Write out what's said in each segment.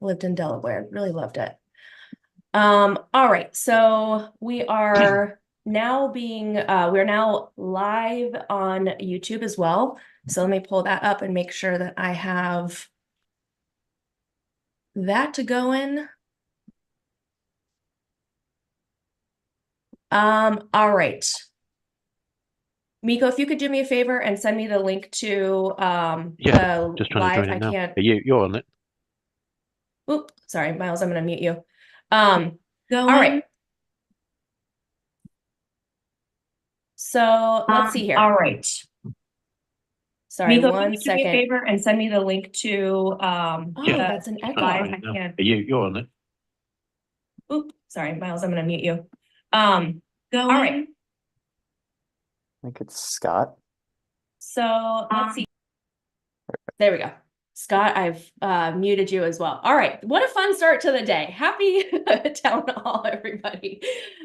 lived in Delaware, really loved it. All right, so we are now we're now live on YouTube as well. So let me pull that up and make sure that I have that to go in. All right. Miko, if you could do me a favor and send me the link to Yeah, just trying live. to join it now. I can't. You're on it. Oop, sorry, Miles, I'm gonna mute you. Go all right. So let's see here. All right. Sorry, Miko, one can you do me a second. favor and send me the link to Yeah, that's an echo. live. I can't. You're on it. Oop, sorry, Miles, I'm gonna mute you. All right. I think it's Scott. So let's see. There we go. Scott, I've muted you as well. All right, what a fun start to the day. Happy Town Hall, everybody.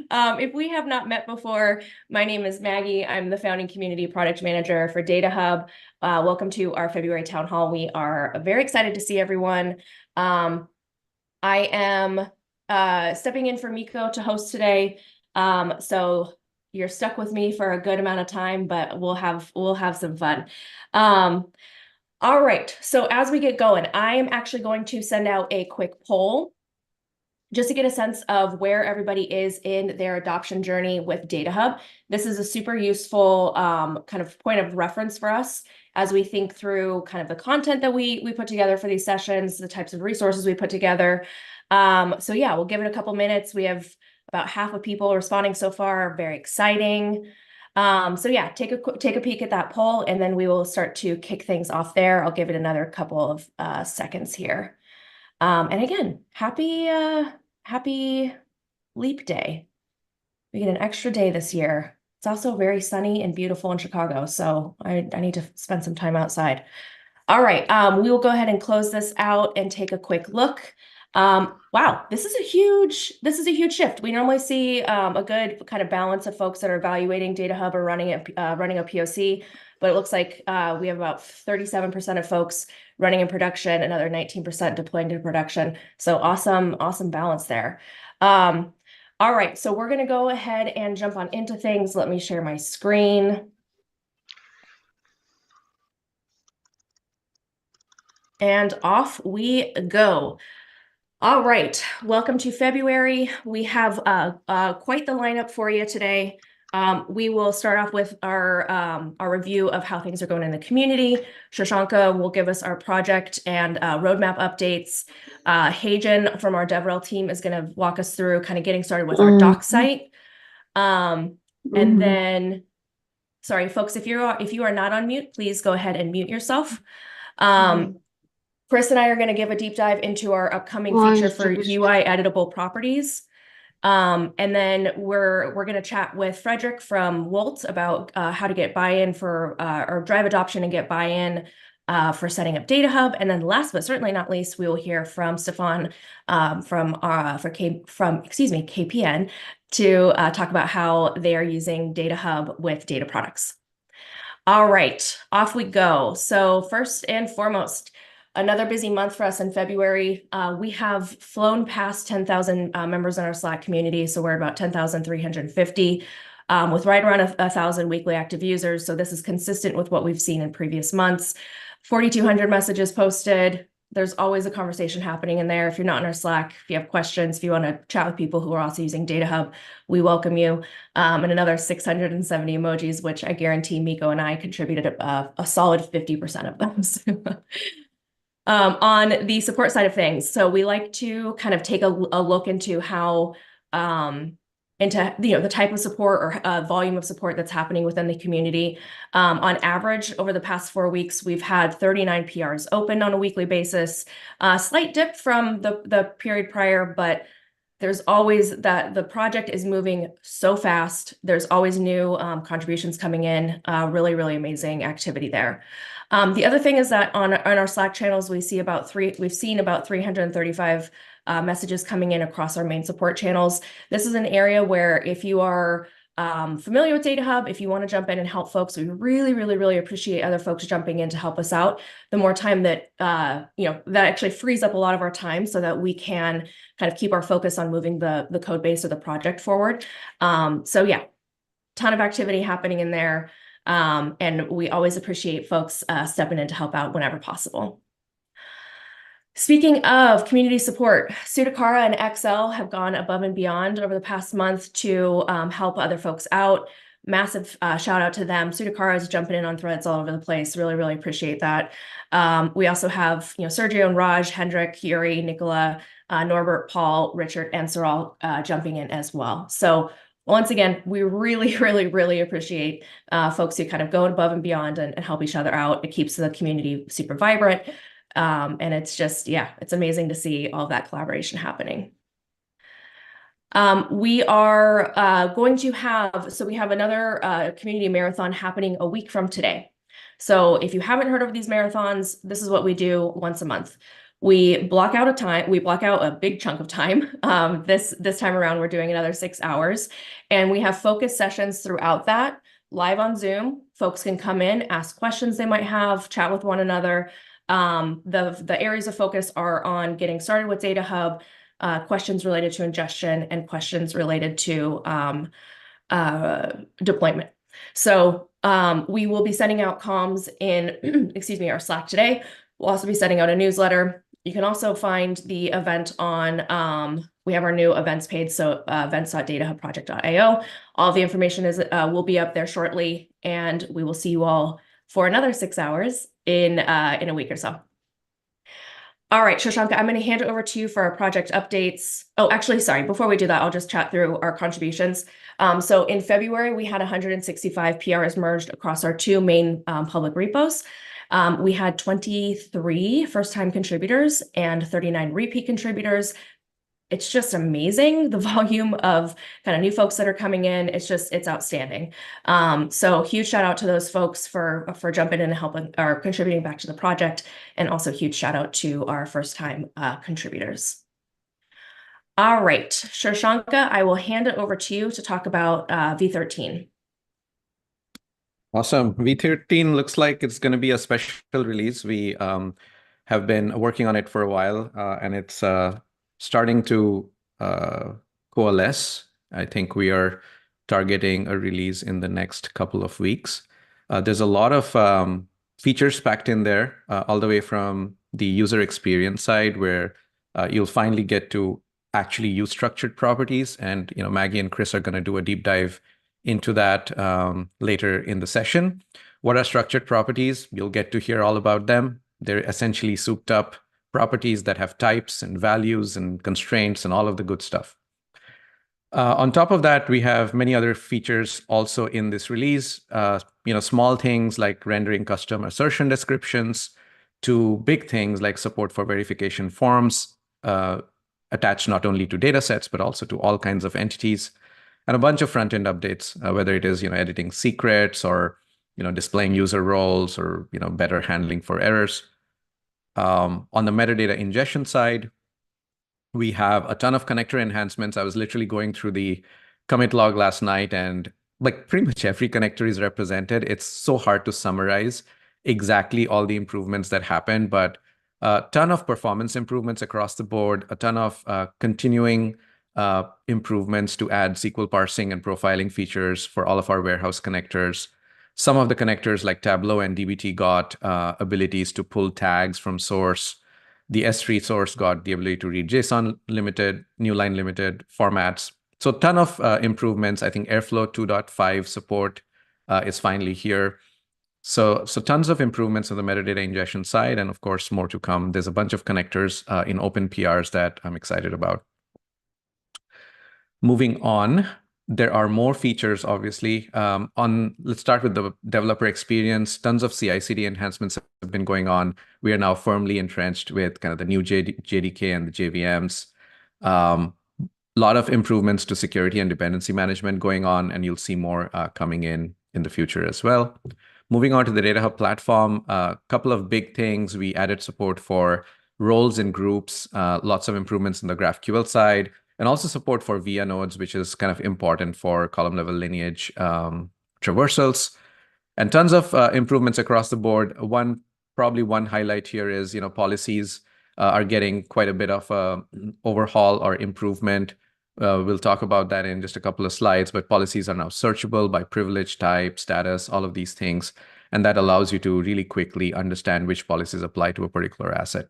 If we have not met before, my name is Maggie. I'm the founding community product manager for DataHub. Welcome to our February Town Hall. We are very excited to see everyone. I am stepping in for Miko to host today. So you're stuck with me for a good amount of time, but we'll have some fun. All right, so as we get going, I am actually going to send out a quick poll just to get a sense of where everybody is in their adoption journey with DataHub. This is a super useful kind of point of reference for us as we think through kind of the content that we put together for these sessions, the types of resources we put together. So yeah, we'll give it a couple minutes. We have about half of people responding so far, very exciting. So yeah, take a peek at that poll, and then we will start to kick things off there. I'll give it another couple of seconds here. And again, happy Leap Day. We get an extra day this year. It's also very sunny and beautiful in Chicago, so I need to spend some time outside. All right, we will go ahead and close this out and take a quick look. Wow, this is a huge shift. We normally see a good kind of balance of folks that are evaluating DataHub or running a POC, but it looks like we have about 37% of folks running in production, another 19% deploying to production. So awesome balance there. All right, so we're gonna go ahead and jump on into things. Let me share my screen. And off we go. All right, welcome to February. We have quite the lineup for you today. We will start off with our review of how things are going in the community. 𝗏𝘀𝗛𝗂 will give us our project and roadmap updates. 𝗏𝘁𝗄𝗏 from our DevRel team is going to walk us through kind of getting started with our doc site. And then, sorry, folks, if you are not on mute, please go ahead and mute yourself. Chris and I are going to give a deep dive into our upcoming feature for UI-Editable Properties. And then we're going to chat with Frederick from Wolt about how to get buy-in for or drive adoption and get buy-in for setting up DataHub. And then last but certainly not least, we will hear from Stefan from KPN to talk about how they are using DataHub with data products. All right, off we go. So first and foremost, another busy month for us in February. We have flown past 10,000 members in our Slack community, so we're about 10,350 with right around 1,000 weekly active users. So this is consistent with what we've seen in previous months. 4,200 messages posted. There's always a conversation happening in there. If you're not in our Slack, if you have questions, if you want to chat with people who are also using DataHub, we welcome you. And another 670 emojis, which I guarantee Miko and I contributed a solid 50% of those. On the support side of things, so we like to kind of take a look into how the type of support or volume of support that's happening within the community. On average, over the past 4 weeks, we've had 39 PRs open on a weekly basis. Slight dip from the period prior, but there's always that the project is moving so fast. There's always new contributions coming in. Really amazing activity there. The other thing is that on our Slack channels, we've seen about 335 messages coming in across our main support channels. This is an area where if you are familiar with DataHub, if you want to jump in and help folks, we really, really, really appreciate other folks jumping in to help us out. The more time that, that actually frees up a lot of our time so that we can kind of keep our focus on moving the code base of the project forward. So yeah, ton of activity happening in there. And we always appreciate folks stepping in to help out whenever possible. Speaking of community support, 𝗬𝗏𝗏 and Excel have gone above and beyond over the past month to help other folks out. Massive shout out to them. 𝗬𝗏𝗏 is jumping in on threads all over the place. Really, really appreciate that. We also have, Sergio and Raj, Hendrik, Yuri, Nicola, Norbert, Paul, Richard, and Saral jumping in as well. So once again, we really, really, really appreciate folks who kind of go above and beyond and help each other out. It keeps the community super vibrant. And it's just, yeah, it's amazing to see all of that collaboration happening. We are going to have, so we have another community marathon happening a week from today. So if you haven't heard of these marathons, this is what we do once a month. We block out a big chunk of time. This time around, we're doing another 6 hours, and we have focus sessions throughout that, live on Zoom. Folks can come in, ask questions they might have, chat with one another. The areas of focus are on getting started with DataHub, questions related to ingestion, and questions related to deployment. So we will be sending out comms in, our Slack today. We'll also be sending out a newsletter. You can also find the event on, we have our new events page, so events.datahubproject.io. All the information will be up there shortly, and we will see you all for another 6 hours in a week or so. All right, Shashanka, I'm going to hand it over to you for our project updates. Oh, actually, sorry, before we do that, I'll just chat through our contributions. So in February, we had 165 PRs merged across our 2 main public repos. We had 23 first-time contributors and 39 repeat contributors. It's just amazing, the volume of kind of new folks that are coming in. It's outstanding. So huge shout out to those folks for jumping in and helping or contributing back to the project. And also huge shout out to our first-time contributors. All right, Shashanka, I will hand it over to you to talk about V13. Awesome. V13 looks like it's going to be a special release. We have been working on it for a while, and it's starting to coalesce. I think we are targeting a release in the next couple of weeks. There's a lot of features packed in there, all the way from the user experience side, where you'll finally get to actually use structured properties. And Maggie and Chris are going to do a deep dive into that later in the session. What are structured properties? You'll get to hear all about them. They're essentially souped up properties that have types and values and constraints and all of the good stuff. On top of that, we have many other features also in this release. Small things like rendering custom assertion descriptions, to big things like support for verification forms attached not only to data sets, but also to all kinds of entities, and a bunch of front-end updates, whether it is editing secrets or displaying user roles or better handling for errors. On the metadata ingestion side, we have a ton of connector enhancements. I was literally going through the commit log last night, and like pretty much every connector is represented. It's so hard to summarize exactly all the improvements that happened, but a ton of performance improvements across the board, a ton of continuing improvements to add SQL parsing and profiling features for all of our warehouse connectors. Some of the connectors like Tableau and dbt got abilities to pull tags from source. The S3 source got the ability to read JSON limited, new line limited formats. So a ton of improvements. I think Airflow 2.5 support is finally here. So tons of improvements on the metadata ingestion side, and of course, more to come. There's a bunch of connectors in open PRs that I'm excited about. Moving on, there are more features, obviously. Let's start with the developer experience. Tons of CI/CD enhancements have been going on. We are now firmly entrenched with kind of the new JDK and the JVMs. A lot of improvements to security and dependency management going on, and you'll see more coming in the future as well. Moving on to the DataHub platform, a couple of big things. We added support for roles and groups, lots of improvements in the GraphQL side. and also support for via nodes, which is kind of important for column level lineage traversals, and tons of improvements across the board. Probably one highlight here is, policies are getting quite a bit of overhaul or improvement. We'll talk about that in just a couple of slides, but policies are now searchable by privilege, type, status, all of these things. And that allows you to really quickly understand which policies apply to a particular asset.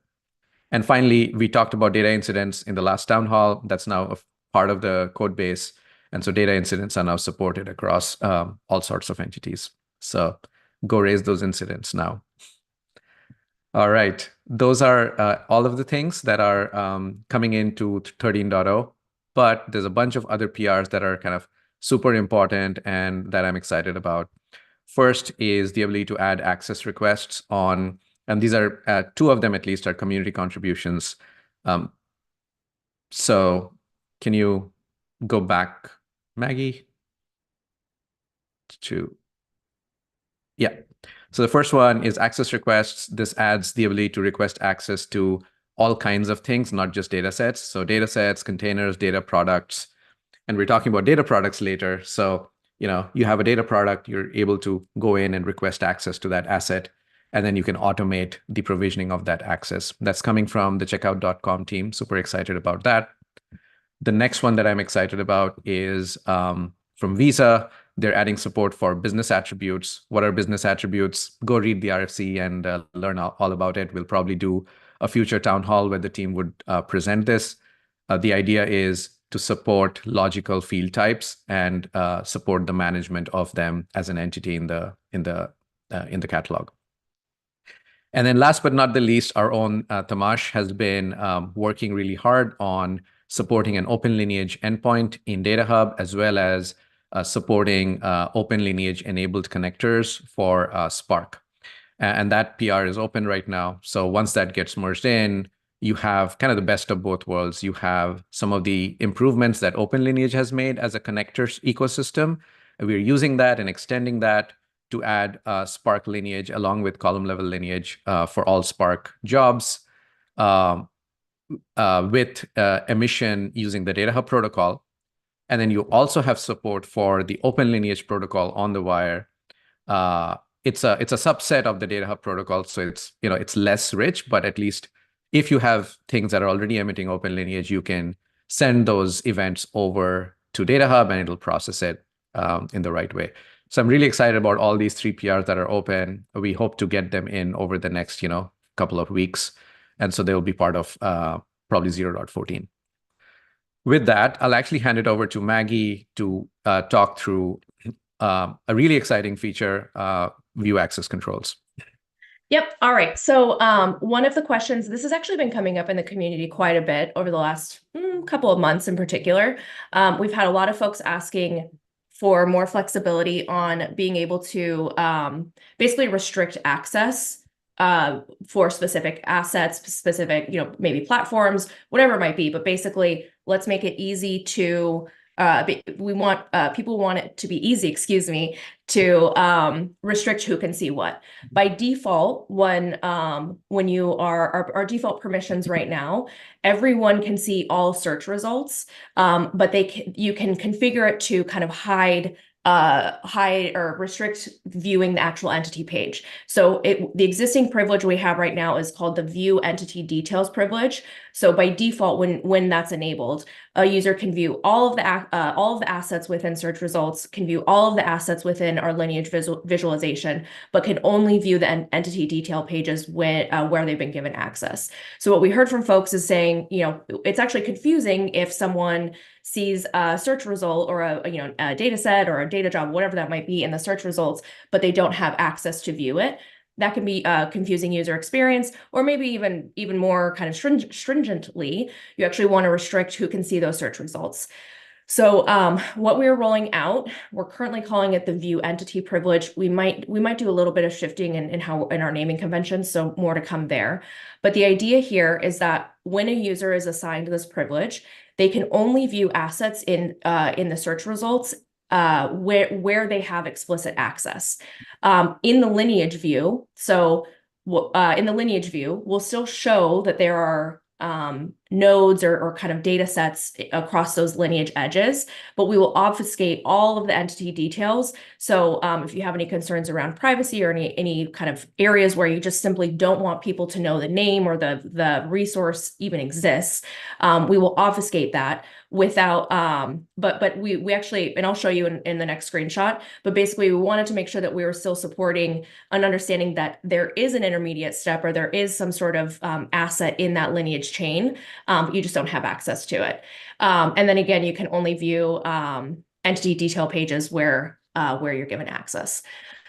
And finally, we talked about data incidents in the last town hall. That's now a part of the code base. And so data incidents are now supported across all sorts of entities. So go raise those incidents now. All right. Those are all of the things that are coming into 13.0. But there's a bunch of other PRs that are kind of super important and that I'm excited about. First is the ability to add access requests on, and these are two of them at least are community contributions. So can you go back, Maggie? Yeah. So the first one is access requests. This adds the ability to request access to all kinds of things, not just data sets. So data sets, containers, data products, and we're talking about data products later. So, you have a data product, you're able to go in and request access to that asset, and then you can automate the provisioning of that access. That's coming from the checkout.com team. Super excited about that. The next one that I'm excited about is from Visa. They're adding support for business attributes. What are business attributes? Go read the RFC and learn all about it. We'll probably do a future town hall where the team would present this. The idea is to support logical field types and support the management of them as an entity in the catalog. And then last but not the least, our own Tamash has been working really hard on supporting an open lineage endpoint in DataHub, as well as supporting open lineage enabled connectors for Spark. And that PR is open right now. So once that gets merged in, you have kind of the best of both worlds. You have some of the improvements that Open Lineage has made as a connectors ecosystem. And we're using that and extending that to add Spark lineage along with column level lineage for all Spark jobs with emission using the DataHub protocol. And then you also have support for the Open Lineage protocol on the wire. It's a subset of the DataHub protocol, so it's less rich, but at least if you have things that are already emitting open lineage, you can send those events over to DataHub and it'll process it in the right way. So I'm really excited about all these three PRs that are open. We hope to get them in over the next couple of weeks, and so they'll be part of probably 0.14. With that, I'll actually hand it over to Maggie to talk through a really exciting feature, view access controls. Yep. All right. So one of the questions, this has actually been coming up in the community quite a bit over the last couple of months in particular. We've had a lot of folks asking for more flexibility on being able to basically restrict access for specific assets, specific, maybe platforms, whatever it might be. But basically, let's make it easy to people want it to be easy, to restrict who can see what. By default, when you are our default permissions right now, everyone can see all search results, but you can configure it to kind of hide or restrict viewing the actual entity page. So the existing privilege we have right now is called the view entity details privilege. So by default, when that's enabled, a user can view all of the assets within search results, can view all of the assets within our lineage visualization, but can only view the entity detail pages where they've been given access. So what we heard from folks is saying, it's actually confusing if someone sees a search result or a data set or a data job, whatever that might be in the search results, but they don't have access to view it. That can be a confusing user experience, or maybe even more kind of stringently, you actually want to restrict who can see those search results. So what we're rolling out, we're currently calling it the view entity privilege. We might do a little bit of shifting in our naming conventions, so more to come there. But the idea here is that when a user is assigned this privilege, they can only view assets in the search results where they have explicit access. In the lineage view, so in the lineage view, we'll still show that there are nodes or kind of data sets across those lineage edges, but we will obfuscate all of the entity details. So if you have any concerns around privacy or any kind of areas where you just simply don't want people to know the name or the resource even exists, we will obfuscate that without, but we actually, and I'll show you in the next screenshot, but basically we wanted to make sure that we were still supporting an understanding that there is an intermediate step or there is some sort of asset in that lineage chain. You just don't have access to it. And then again, you can only view entity detail pages where you're given access.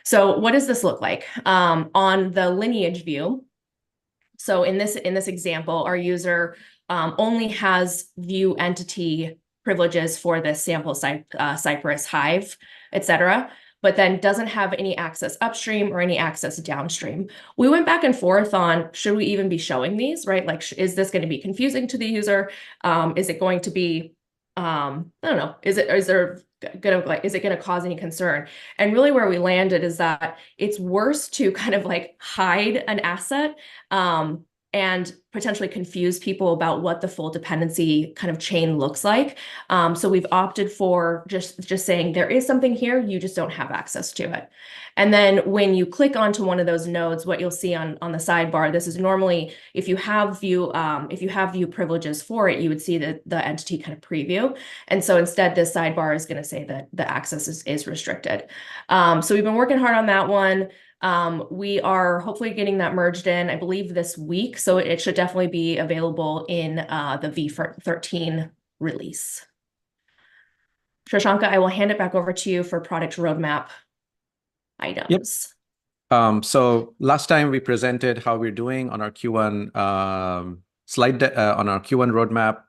So what does this look like? On the lineage view, so in this example, our user only has view entity privileges for the sample Cypress Hive, et cetera, but then doesn't have any access upstream or any access downstream. We went back and forth on, should we even be showing these, right? Like, is this going to be confusing to the user? Is it going to be, I don't know, is it going to cause any concern? And really where we landed is that it's worse to kind of like hide an asset and potentially confuse people about what the full dependency kind of chain looks like. So we've opted for just saying there is something here, you just don't have access to it. And then when you click onto one of those nodes, what you'll see on the sidebar, this is normally if you have view privileges for it, you would see the entity kind of preview. And so instead, this sidebar is going to say that the access is restricted. So we've been working hard on that one. We are hopefully getting that merged in, I believe, this week. So it should definitely be available in the v13 release. Shashanka, I will hand it back over to you for product roadmap items. Yep. So last time we presented how we're doing on our Q1 slide on our Q1 roadmap.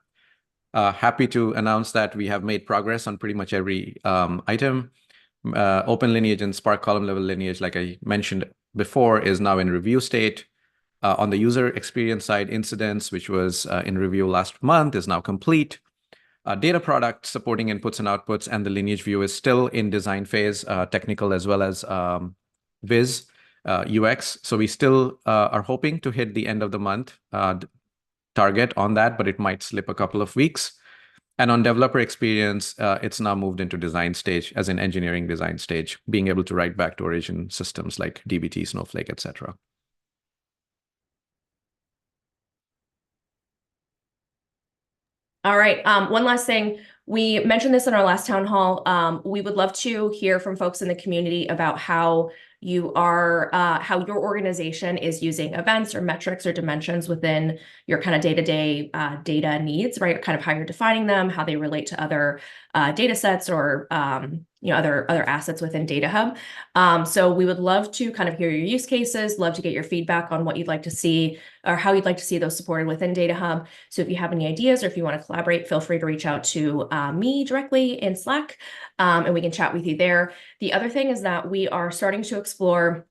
Happy to announce that we have made progress on pretty much every item. Open lineage and Spark column level lineage, like I mentioned before, is now in review state. On the user experience side, incidents, which was in review last month, is now complete. Data product supporting inputs and outputs, and the lineage view is still in design phase, technical as well as Viz UX. So we still are hoping to hit the end of the month target on that, but it might slip a couple of weeks. And on developer experience, it's now moved into design stage, as in engineering design stage, being able to write back to origin systems like dbt, Snowflake, etc. All right. One last thing. We mentioned this in our last town hall. We would love to hear from folks in the community about how your organization is using events or metrics or dimensions within your kind of day-to-day data needs, right? Kind of how you're defining them, how they relate to other data sets or other assets within DataHub. So we would love to kind of hear your use cases, love to get your feedback on what you'd like to see or how you'd like to see those supported within DataHub. So if you have any ideas or if you want to collaborate, feel free to reach out to me directly in Slack, and we can chat with you there. The other thing is that we are starting to explore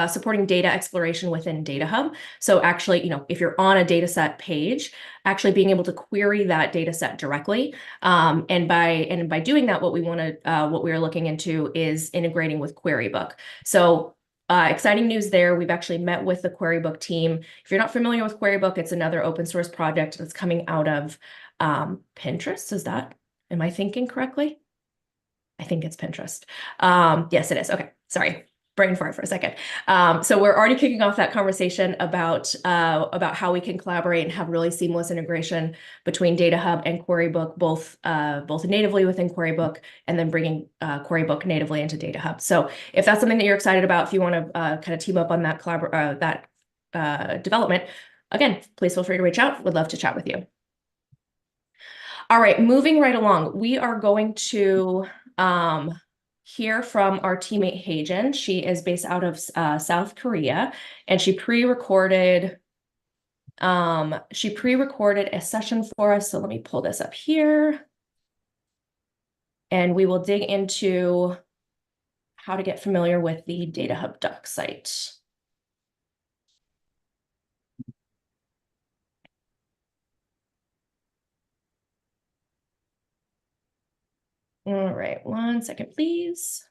supporting data exploration within DataHub. So actually, if you're on a data set page, actually being able to query that data set directly. And by doing that, what we are looking into is integrating with Querybook. So exciting news there. We've actually met with the Querybook team. If you're not familiar with Querybook, it's another open source project that's coming out of Pinterest. Am I thinking correctly? I think it's Pinterest. Yes, it is. Okay, sorry. Brain fart for a second. So we're already kicking off that conversation about how we can collaborate and have really seamless integration between DataHub and Querybook, both natively within Querybook and then bringing Querybook natively into DataHub. So if that's something that you're excited about, if you want to kind of team up on that development, again, please feel free to reach out. Would love to chat with you. All right, moving right along, we are going to hear from our teammate Haejin. She is based out of South Korea, and she pre-recorded a session for us. So let me pull this up here, and we will dig into how to get familiar with the DataHub doc site. All right, 1 second, please.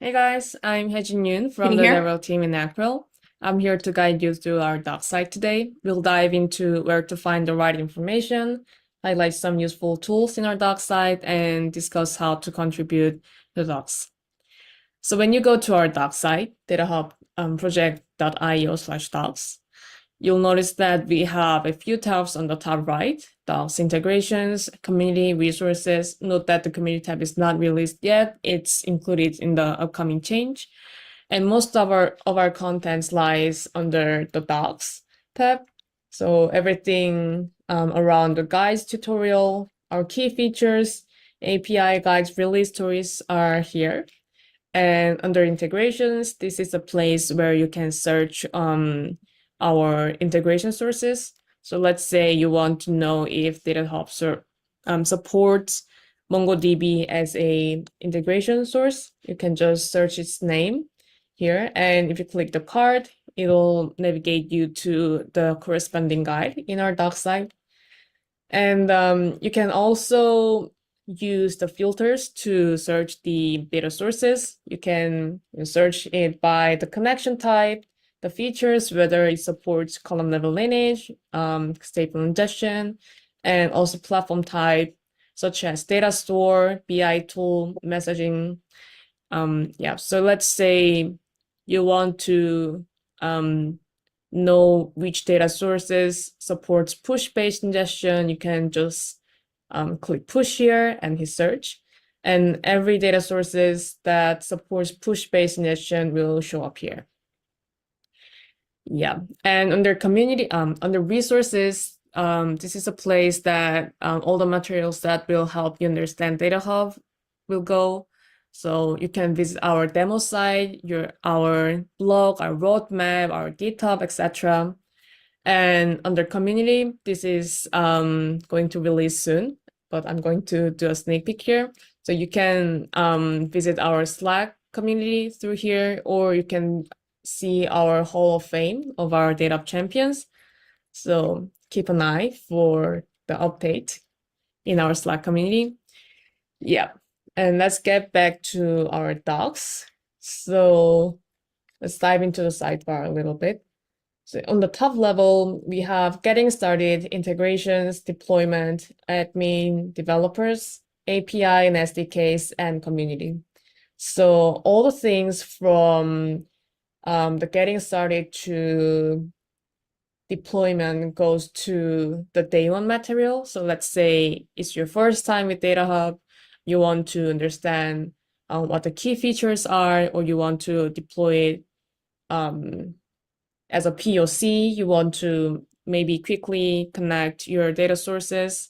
Hey guys, I'm Haejin Yoon from Can you the hear? Develop team in April. I'm here to guide you through our doc site today. We'll dive into where to find the right information, highlight some useful tools in our doc site, and discuss how to contribute to docs. So when you go to our doc site, DataHub project.io/docs, you'll notice that we have a few tabs on the top right: docs integrations, community resources. Note that the community tab is not released yet. It's included in the upcoming change. And most of our contents lies under the docs tab. So everything around the guides tutorial, our key features, API guides, release stories are here. And under integrations, this is a place where you can search our integration sources. So let's say you want to know if DataHub supports MongoDB as a integration source. You can just search its name here. And if you click the card, it'll navigate you to the corresponding guide in our doc site. And you can also use the filters to search the data sources. You can search it by the connection type, the features, whether it supports column level lineage, stable ingestion, and also platform type, such as data store, BI tool, messaging. So let's say you want to know which data sources supports push-based ingestion. You can just click push here and hit search, and every data sources that supports push-based ingestion will show up here. And under community, under resources, this is a place that all the materials that will help you understand DataHub will go. So you can visit our demo site, our blog, our roadmap, our GitHub, etc. And under community, this is going to release soon, but I'm going to do a sneak peek here. So you can visit our Slack community through here, or you can see our Hall of Fame of our DataHub champions. So keep an eye for the update in our Slack community. And let's get back to our docs. So let's dive into the sidebar a little bit. So on the top level, we have getting started, integrations, deployment, admin, developers, API and SDKs, and community. So all the things from the getting started to deployment goes to the day one material. So let's say it's your first time with DataHub. You want to understand what the key features are, or you want to deploy it as a POC. You want to maybe quickly connect your data sources.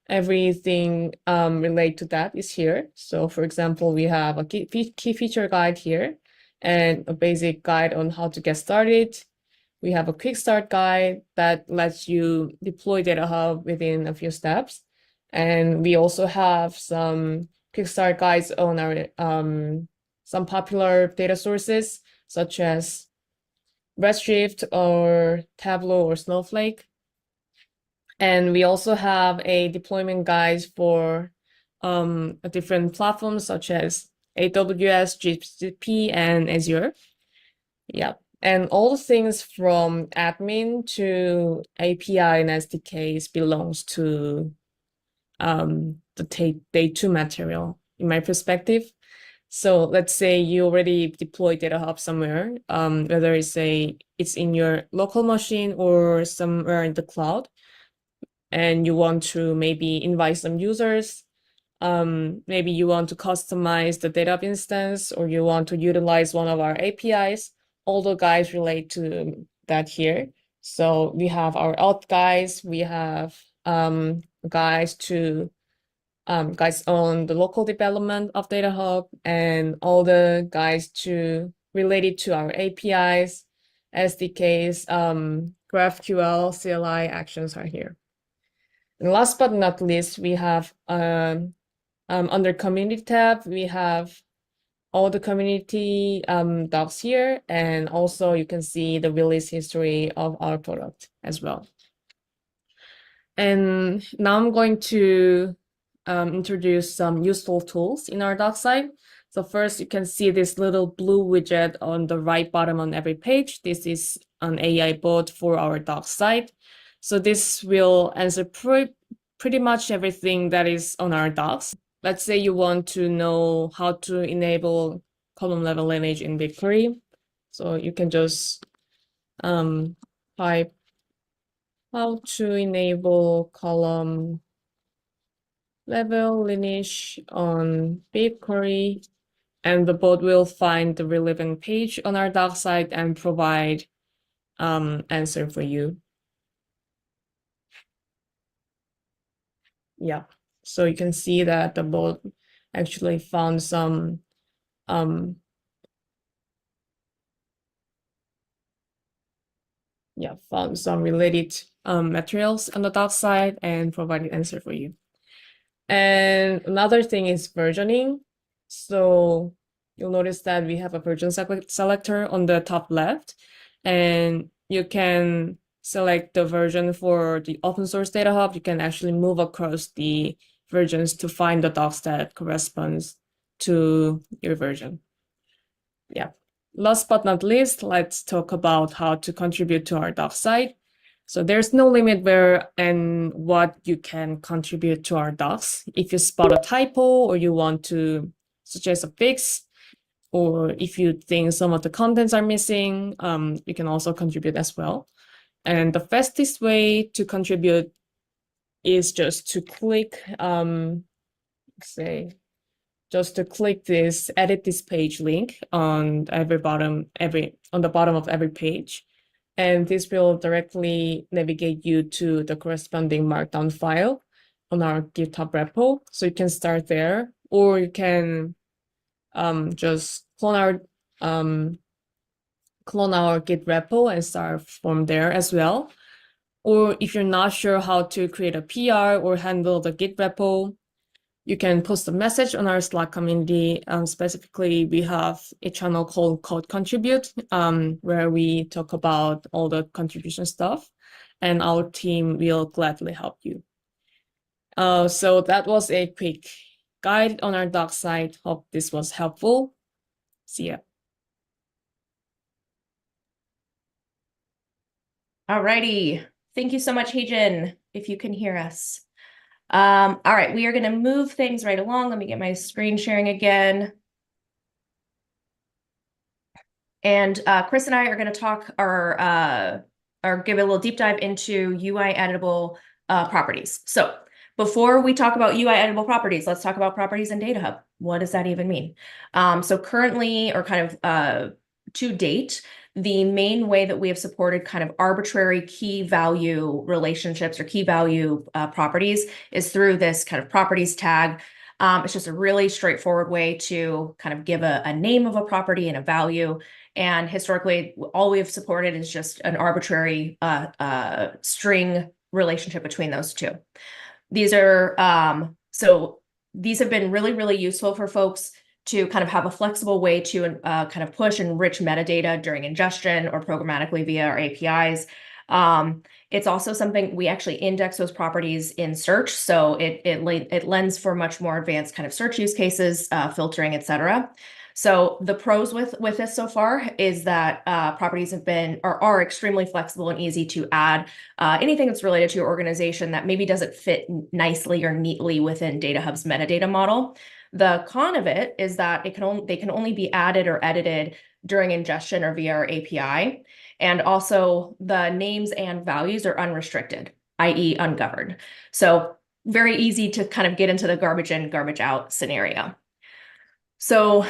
Everything related to that is here. So for example, we have a key feature guide here and a basic guide on how to get started. We have a quick start guide that lets you deploy DataHub within a few steps. And we also have some quick start guides on our some popular data sources, such as Redshift or Tableau or Snowflake. And we also have a deployment guide for different platforms, such as AWS, GCP, and Azure. And all the things from admin to API and SDKs belongs to the day two material, in my perspective. So let's say you already deployed DataHub somewhere, whether it's in your local machine or somewhere in the cloud, and you want to maybe invite some users. Maybe you want to customize the DataHub instance, or you want to utilize one of our APIs. All the guides relate to that here. So we have our auth guides, we have guides on the local development of DataHub, and all the guides related to our APIs, SDKs, GraphQL, CLI actions are here. And last but not least, we have under community tab, we have all the community docs here, and also you can see the release history of our product as well. And now I'm going to introduce some useful tools in our doc site. So first, you can see this little blue widget on the right bottom on every page. This is an AI bot for our docs site. So this will answer pretty much everything that is on our docs. Let's say you want to know how to enable column level lineage in BigQuery. So you can just type how to enable column level lineage on BigQuery, and the bot will find the relevant page on our doc site and provide answer for you. Yeah, so you can see that the bot actually found some related materials on the doc side and provided answer for you. And another thing is versioning. So you'll notice that we have a version selector on the top left, and you can select the version for the open source DataHub. You can actually move across the versions to find the docs that corresponds to your version. Yeah. Last but not least, let's talk about how to contribute to our doc site. So there's no limit where and what you can contribute to our docs. If you spot a typo or you want to suggest a fix, or if you think some of the contents are missing, you can also contribute as well. And the fastest way to contribute is just to click, this edit this page link on the bottom of every page. And this will directly navigate you to the corresponding markdown file on our GitHub repo. So you can start there, or you can just clone our Git repo and start from there as well. Or if you're not sure how to create a PR or handle the Git repo, you can post a message on our Slack community. Specifically, we have a channel called Code Contribute, where we talk about all the contribution stuff, and our team will gladly help you. So that was a quick guide on our doc site. Hope this was helpful. See ya. All righty. Thank you so much, Heijin, if you can hear us. All right, we are going to move things right along. Let me get my screen sharing again. And Chris and I are going to talk or give a little deep dive into UI-Editable properties. So before we talk about UI-Editable properties, let's talk about properties in DataHub. What does that even mean? So currently, or kind of to date, the main way that we have supported kind of arbitrary key value relationships or key value properties is through this kind of properties tag. It's just a really straightforward way to kind of give a name of a property and a value. And historically, all we've supported is just an arbitrary string relationship between those two. These are, so these have been really, really useful for folks to kind of have a flexible way to kind of push and enrich metadata during ingestion or programmatically via our APIs. It's also something we actually index those properties in search, so it lends for much more advanced kind of search use cases, filtering, etc. So the pros with this so far is that properties have been or are extremely flexible and easy to add. Anything that's related to your organization that maybe doesn't fit nicely or neatly within DataHub's metadata model. The con of it is that they can only be added or edited during ingestion or via our API. And also the names and values are unrestricted, i.e. ungoverned. So very easy to kind of get into the garbage in, garbage out scenario. So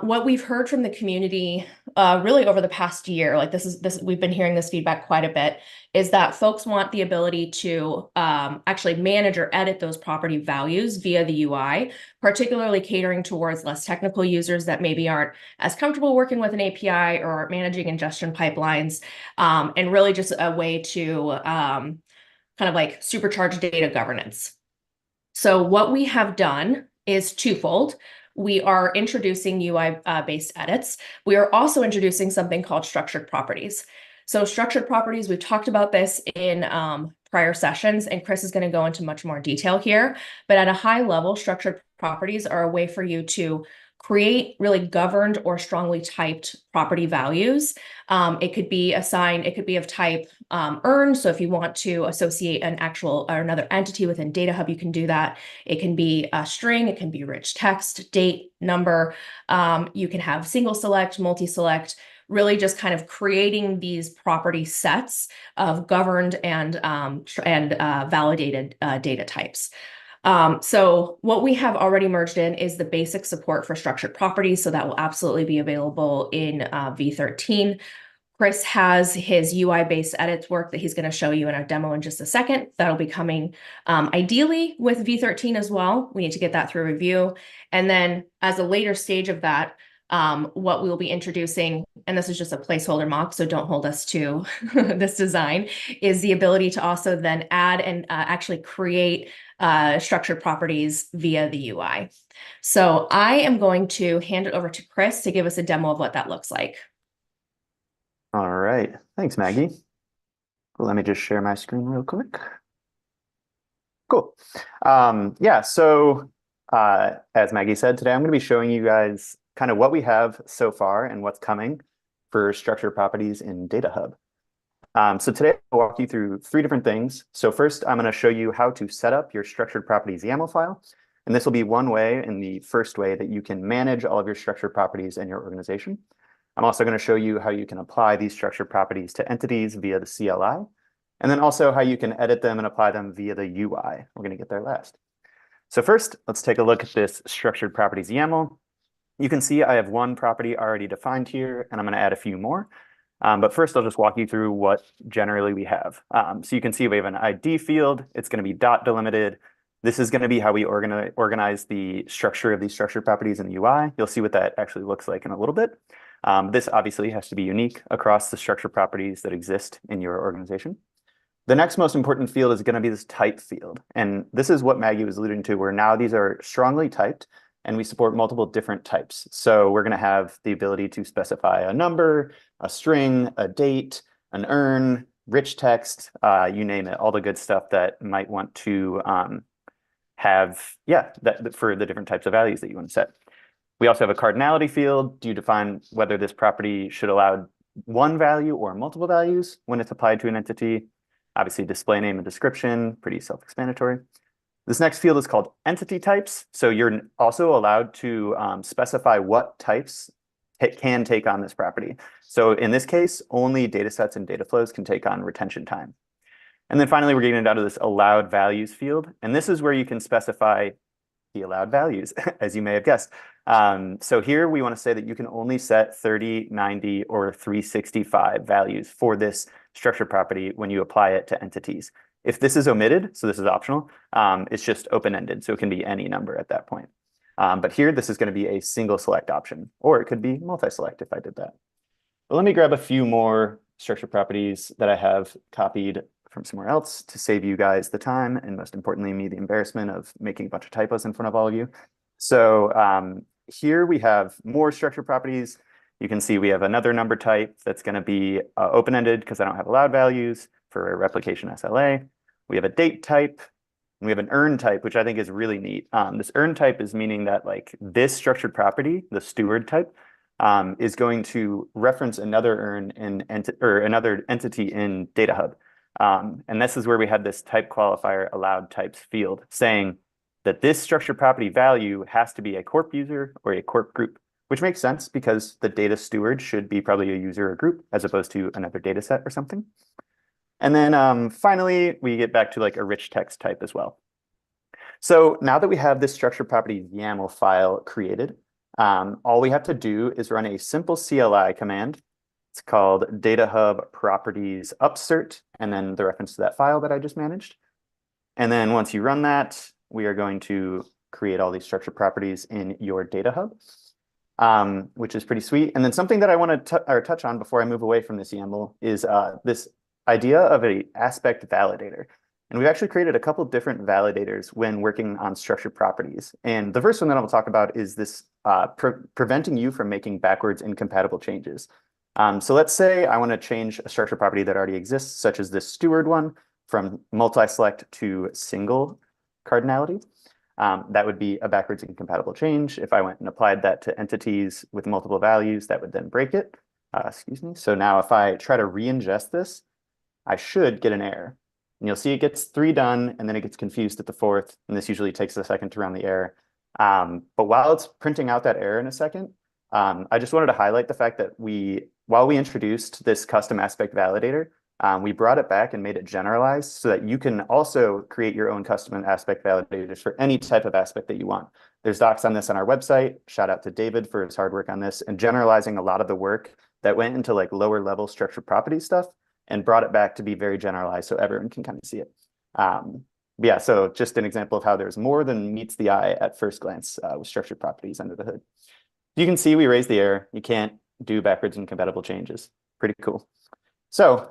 what we've heard from the community really over the past year, like we've been hearing this feedback quite a bit, is that folks want the ability to actually manage or edit those property values via the UI, particularly catering towards less technical users that maybe aren't as comfortable working with an API or managing ingestion pipelines, and really just a way to kind of like supercharge data governance. So what we have done is twofold. We are introducing UI-based edits. We are also introducing something called structured properties. So structured properties, we've talked about this in prior sessions, and Chris is going to go into much more detail here. But at a high level, structured properties are a way for you to create really governed or strongly typed property values. It could be assigned, it could be of type earned. So if you want to associate an actual or another entity within DataHub, you can do that. It can be a string, it can be rich text, date, number. You can have single select, multi-select, really just kind of creating these property sets of governed and validated data types. So what we have already merged in is the basic support for structured properties. So that will absolutely be available in V13. Chris has his UI-based edits work that he's going to show you in a demo in just a second. That'll be coming ideally with V13 as well. We need to get that through review. And then as a later stage of that, what we will be introducing, and this is just a placeholder mock, so don't hold us to this design, is the ability to also then add and actually create structured properties via the UI. So I am going to hand it over to Chris to give us a demo of what that looks like. All right. Thanks, Maggie. Well, let me just share my screen real quick. Cool. Yeah, so as Maggie said, today I'm going to be showing you guys kind of what we have so far and what's coming for structured properties in DataHub. So today I'll walk you through 3 different things. So first, I'm going to show you how to set up your structured properties YAML file. And this will be one way, and the first way, that you can manage all of your structured properties in your organization. I'm also going to show you how you can apply these structured properties to entities via the CLI, and then also how you can edit them and apply them via the UI. We're going to get there last. So first, let's take a look at this structured properties YAML. You can see I have one property already defined here, and I'm going to add a few more. But first, I'll just walk you through what generally we have. So you can see we have an ID field. It's going to be dot delimited. This is going to be how we organize the structure of these structured properties in the UI. You'll see what that actually looks like in a little bit. This obviously has to be unique across the structured properties that exist in your organization. The next most important field is going to be this type field. And this is what Maggie was alluding to, where now these are strongly typed, and we support multiple different types. So we're going to have the ability to specify a number, a string, a date, an earn, rich text, you name it, all the good stuff that might want to have, that for the different types of values that you want to set. We also have a cardinality field. Do you define whether this property should allow one value or multiple values when it's applied to an entity? Obviously, display name and description, pretty self-explanatory. This next field is called entity types. So you're also allowed to specify what types it can take on this property. So in this case, only data sets and data flows can take on retention time. And then finally, we're getting down to this allowed values field. And this is where you can specify the allowed values, as you may have guessed. So here we want to say that you can only set 30, 90, or 365 values for this structured property when you apply it to entities. If this is omitted, so this is optional, it's just open-ended, so it can be any number at that point. But here, this is going to be a single select option, or it could be multi-select if I did that. But let me grab a few more structured properties that I have copied from somewhere else to save you guys the time, and most importantly, me the embarrassment of making a bunch of typos in front of all of you. So here we have more structured properties. You can see we have another number type that's going to be open-ended because I don't have allowed values for a replication SLA. We have a date type, and we have an earn type, which I think is really neat. This earn type is meaning that like this structured property, the steward type, is going to reference another earn in another entity in DataHub. And this is where we had this type qualifier allowed types field saying that this structured property value has to be a corp user or a corp group, which makes sense because the data steward should be probably a user or group as opposed to another data set or something. And then finally, we get back to like a rich text type as well. So now that we have this structured property YAML file created, all we have to do is run a simple CLI command. It's called DataHub Properties upsert, and then the reference to that file that I just managed. And then once you run that, we are going to create all these structured properties in your DataHub, which is pretty sweet. And then something that I want to touch on before I move away from this YAML is this idea of an aspect validator. And we've actually created a couple different validators when working on structured properties. And the first one that I'll talk about is this preventing you from making backwards incompatible changes. So let's say I want to change a structured property that already exists, such as this steward one, from multi-select to single cardinality. that would be a backwards incompatible change. If I went and applied that to entities with multiple values, that would then break it. Excuse me. So now if I try to re-ingest this, I should get an error. And you'll see it gets 3 done, and then it gets confused at the 4th, and this usually takes a second to run the error. But while it's printing out that error in a second, I just wanted to highlight the fact that while we introduced this custom aspect validator, we brought it back and made it generalized so that you can also create your own custom aspect validators for any type of aspect that you want. There's docs on this on our website. Shout out to David for his hard work on this and generalizing a lot of the work that went into like lower level structured property stuff and brought it back to be very generalized so everyone can kind of see it. Yeah, so just an example of how there's more than meets the eye at first glance with structured properties under the hood. You can see we raised the error. You can't do backwards incompatible changes. Pretty cool. So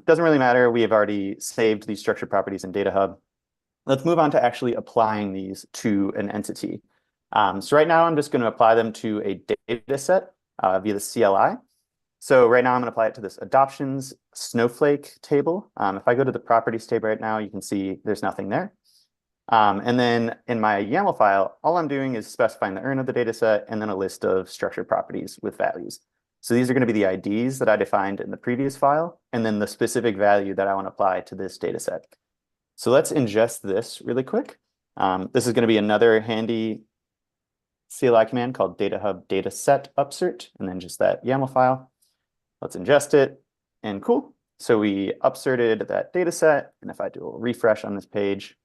doesn't really matter. We have already saved these structured properties in DataHub. Let's move on to actually applying these to an entity. So right now I'm just going to apply them to a data set via the CLI. So right now I'm going to apply it to this adoptions snowflake table. If I go to the properties table right now, you can see there's nothing there. And then in my YAML file, all I'm doing is specifying the earn of the data set and then a list of structured properties with values. So these are going to be the IDs that I defined in the previous file, and then the specific value that I want to apply to this data set. So let's ingest this really quick. This is going to be another handy CLI command called DataHub dataset upsert, and then just that YAML file. Let's ingest it, and cool. So we upserted that data set, and if I do a refresh on this page,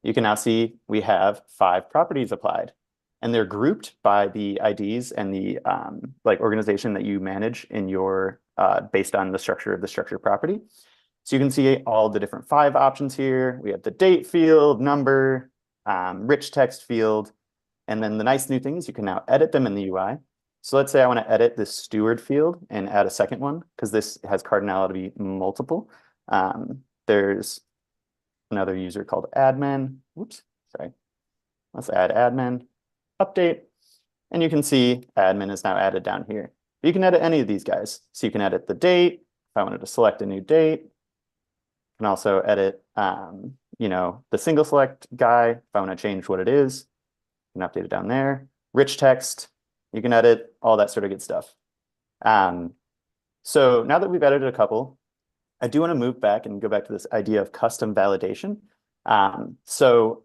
you can now see we have 5 properties applied, and they're grouped by the IDs and the like organization that you manage in your based on the structure of the structured property. So you can see all the different 5 options here. We have the date field, number, rich text field, and then the nice new thing is you can now edit them in the UI. So let's say I want to edit this steward field and add a second one because this has cardinality multiple. There's another user called admin. Oops, sorry. Let's add admin, update, and you can see admin is now added down here. You can edit any of these guys. So you can edit the date. If I wanted to select a new date, you can also edit, you know, the single select guy. If I want to change what it is, you can update it down there. Rich text, you can edit all that sort of good stuff. So now that we've edited a couple, I do want to move back and go back to this idea of custom validation. So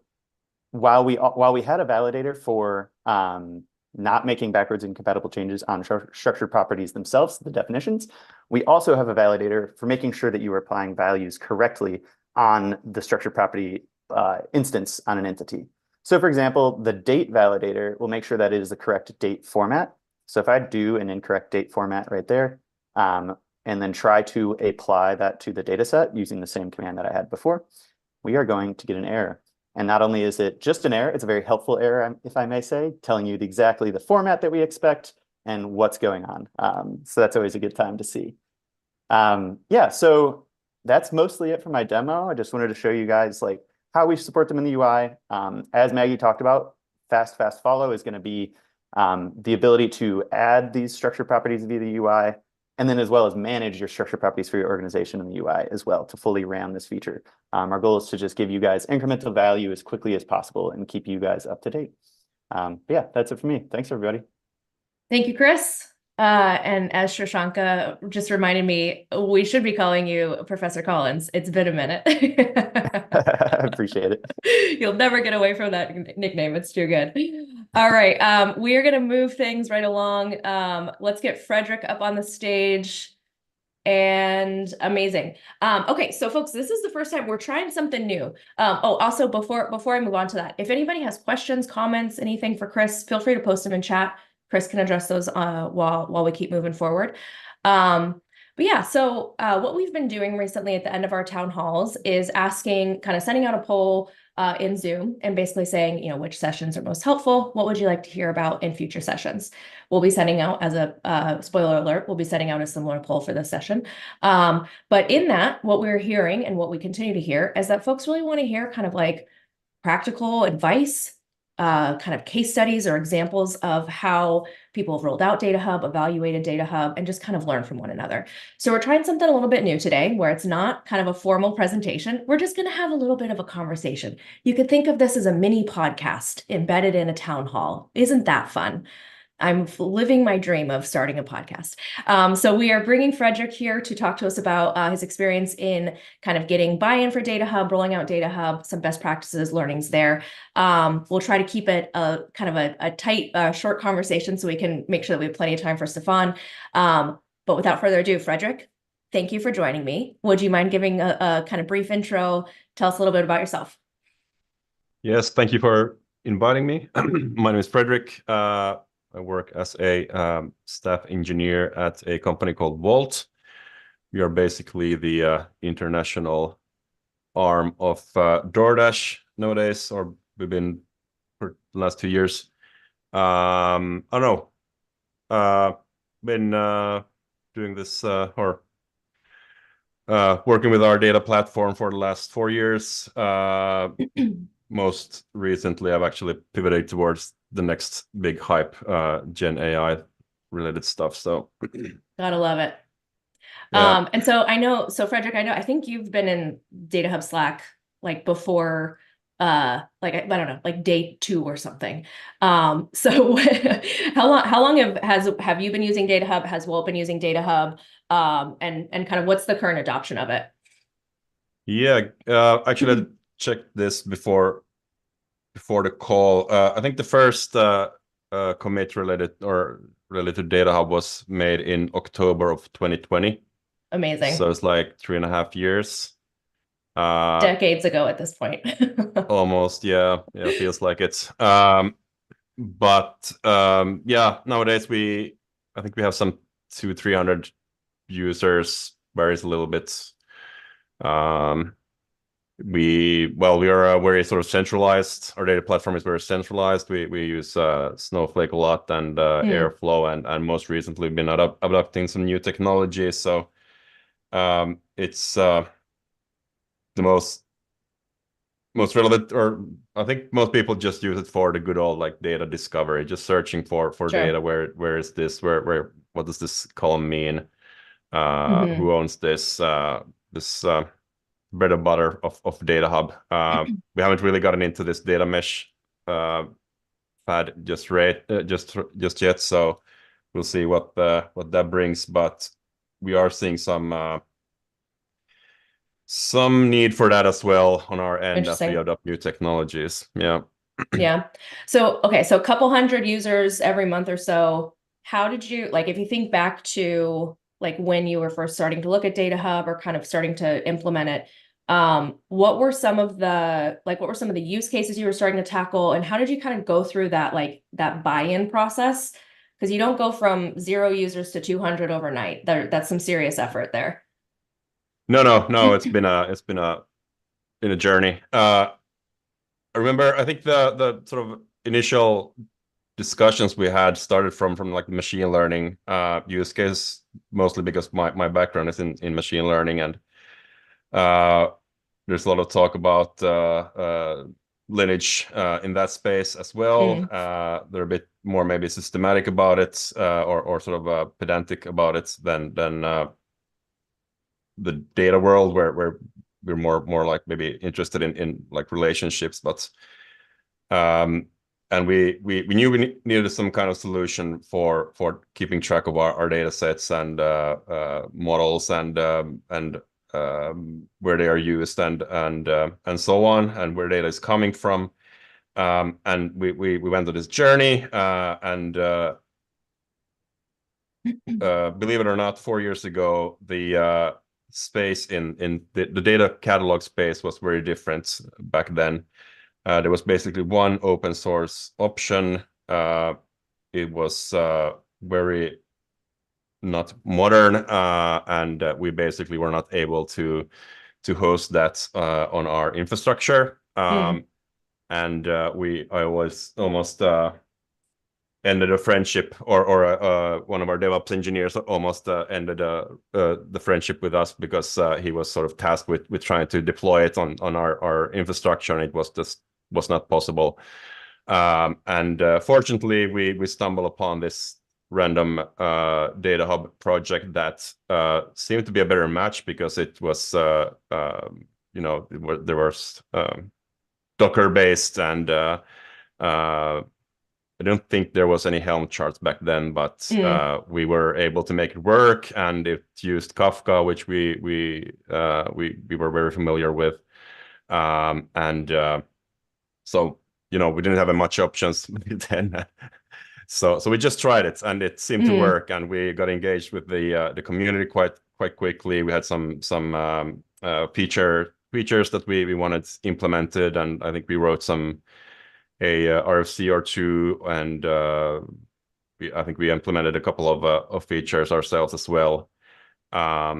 while we had a validator for not making backwards incompatible changes on structured properties themselves, the definitions, we also have a validator for making sure that you are applying values correctly on the structured property instance on an entity. So for example, the date validator will make sure that it is the correct date format. So if I do an incorrect date format right there, and then try to apply that to the data set using the same command that I had before, we are going to get an error. And not only is it just an error, it's a very helpful error, if I may say, telling you exactly the format that we expect and what's going on. So that's always a good time to see. Yeah, so that's mostly it for my demo. I just wanted to show you guys like how we support them in the UI. As Maggie talked about, fast follow is going to be the ability to add these structured properties via the UI, and then as well as manage your structured properties for your organization in the UI as well to fully ram this feature. Our goal is to just give you guys incremental value as quickly as possible and keep you guys up to date. But yeah, that's it for me. Thanks, everybody. Thank you, Chris. And as 𝗏𝘀𝗃𝗃 just reminded me, we should be calling you Professor Collins. It's been a minute. I appreciate it. You'll never get away from that nickname. It's too good. All right. We are going to move things right along. Let's get Frederick up on the stage. And amazing. Okay, so folks, this is the first time we're trying something new. Oh, also before I move on to that, if anybody has questions, comments, anything for Chris, feel free to post them in chat. Chris can address those while we keep moving forward. But yeah, so what we've been doing recently at the end of our town halls is sending out a poll in Zoom and basically saying, you know, which sessions are most helpful? What would you like to hear about in future sessions? We'll be sending out, as a spoiler alert, we'll be sending out a similar poll for this session. But in that, what we're hearing and what we continue to hear is that folks really want to hear kind of like practical advice, kind of case studies or examples of how people have rolled out DataHub, evaluated DataHub, and just kind of learn from one another. So we're trying something a little bit new today where it's not kind of a formal presentation. We're just going to have a little bit of a conversation. You could think of this as a mini podcast embedded in a town hall. Isn't that fun? I'm living my dream of starting a podcast. So we are bringing Frederick here to talk to us about his experience in kind of getting buy-in for DataHub, rolling out DataHub, some best practices, learnings there. We'll try to keep it kind of a tight, short conversation so we can make sure that we have plenty of time for Stefan. But without further ado, Frederick, thank you for joining me. Would you mind giving a kind of brief intro? Tell us a little bit about yourself. Yes, thank you for inviting me. My name is Frederick. I work as a staff engineer at a company called 𝗏𝘁𝗲. We are basically the international arm of 𝗸𝘩 nowadays, or we've been for the last 2 years. I don't know. Been doing this or working with our data platform for the last 4 years. Most recently, I've actually pivoted towards the next big hype, Gen AI related stuff. So Gotta love it. Yeah. And so Frederick, I think you've been in DataHub Slack like before, like, I don't know, like day 2 or something. So how long have you been using DataHub? Has 𝗏𝘁𝗲 been using DataHub? And kind of what's the current adoption of it? Yeah, actually I checked this before the call. I think the first commit related to DataHub was made in October of 2020. Amazing. So it's like 3.5 years. Decades ago at this point. Almost, yeah, feels like it. But yeah, nowadays I think we have some 200-300 users, varies a little bit. We are very sort of centralized. Our data platform is very centralized. We use Snowflake a lot and Airflow, and most recently we've been adopting some new technologies. So it's the most relevant, or I think most people just use it for the good old like data discovery, just searching for Sure. data. Where is this? What does this column mean? Who owns this? This bread and butter of DataHub. We haven't really gotten into this data mesh fad just yet, so we'll see what that brings. But we are seeing some need for that as well on our end as we adopt new technologies. Yeah. Yeah. So okay, so a couple hundred users every month or so. How did you, like, if you think back to like when you were first starting to look at DataHub or kind of starting to implement it, what were some of the use cases you were starting to tackle, and how did you kind of go through that buy-in process? Because you don't go from 0 users to 200 overnight. That's some serious effort there. No, it's been a journey. I remember, I think the sort of initial discussions we had started from like machine learning use case, mostly because my background is in machine learning, and there's a lot of talk about lineage in that space as well. They're a bit more maybe systematic about it, or sort of pedantic about it than the data world, where we're more like maybe interested in like relationships. But and we knew we needed some kind of solution for keeping track of our data sets and models and where they are used and so on, and where data is coming from. And we went on this journey, and believe it or not, 4 years ago, the space in the data catalog space was very different back then. There was basically one open source option. It was very not modern, and we basically were not able to host that on our infrastructure. And I was almost ended a friendship, or one of our DevOps engineers almost ended the friendship with us, because he was sort of tasked with trying to deploy it on our infrastructure, and it was not possible. Fortunately, we stumbled upon this random DataHub project that seemed to be a better match because it was, there was Docker based, and I don't think there was any Helm charts back then, but we were able to make it work, and it used Kafka, which we were very familiar with, so we didn't have much options then. So we just tried it, and it seemed to work, and we got engaged with the community quite quickly. We had some features that we wanted implemented, and I think we wrote a RFC or two, and I think we implemented a couple of features ourselves as well. Yeah,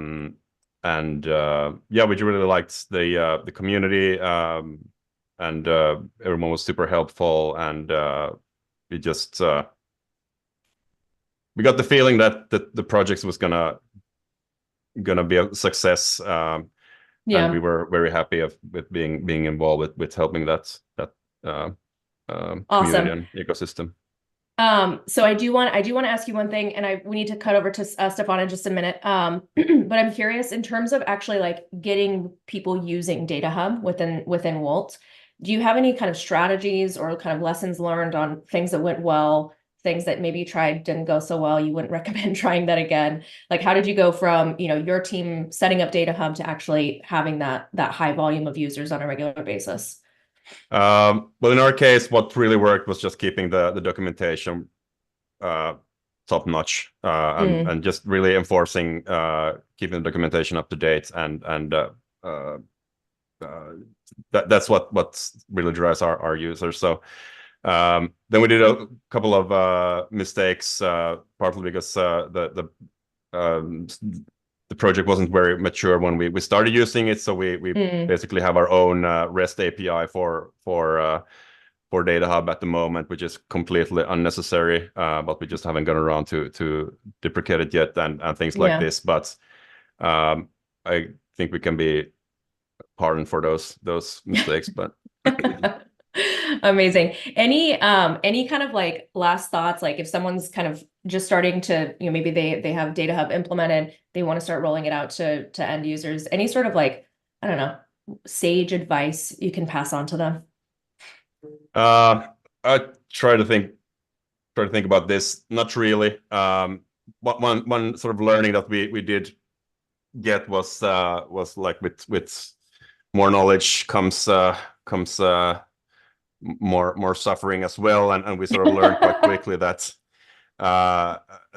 we really liked the community, and everyone was super helpful, and we just we got the feeling that the project was gonna be a success. And we were very happy with being involved with helping that Awesome. community and ecosystem. So I do want to ask you one thing, and we need to cut over to Stefan in just a minute. But I'm curious in terms of actually like getting people using DataHub within 𝗏𝘀. Do you have any kind of strategies or kind of lessons learned on things that went well, things that maybe you tried didn't go so well, you wouldn't recommend trying that again? Like, how did you go from your team setting up DataHub to actually having that high volume of users on a regular basis? Well, in our case, what really worked was just keeping the documentation top notch, and just really enforcing keeping the documentation up to date, and that's what really drives our users. So then we did a couple of mistakes, partly because the project wasn't very mature when we started using it, so we basically have our own REST API for DataHub at the moment, which is completely unnecessary, but we just haven't gone around to deprecate it yet, and things like this. But I think we can be pardoned for those mistakes. But amazing. Any kind of like last thoughts, like if someone's kind of just starting to, maybe they have DataHub implemented, they want to start rolling it out to end users, any sort of like, I don't know, sage advice you can pass on to them? I try to think about this. Not really. One sort of learning that we did get was like with more knowledge comes more suffering as well, and we sort of learned quite quickly that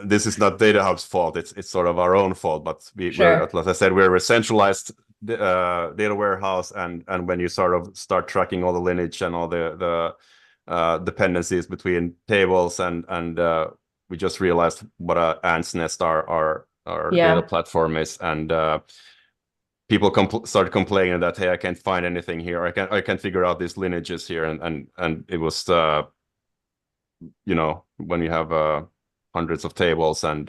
this is not DataHub's fault. It's sort of our own fault. But we're, as I said, we're a centralized data warehouse, and when you sort of start tracking all the lineage and all the dependencies between tables, and we just realized what an ant's nest our data platform is, and people started complaining that, hey, I can't find anything here. I can't figure out these lineages here, and it was when you have hundreds of tables and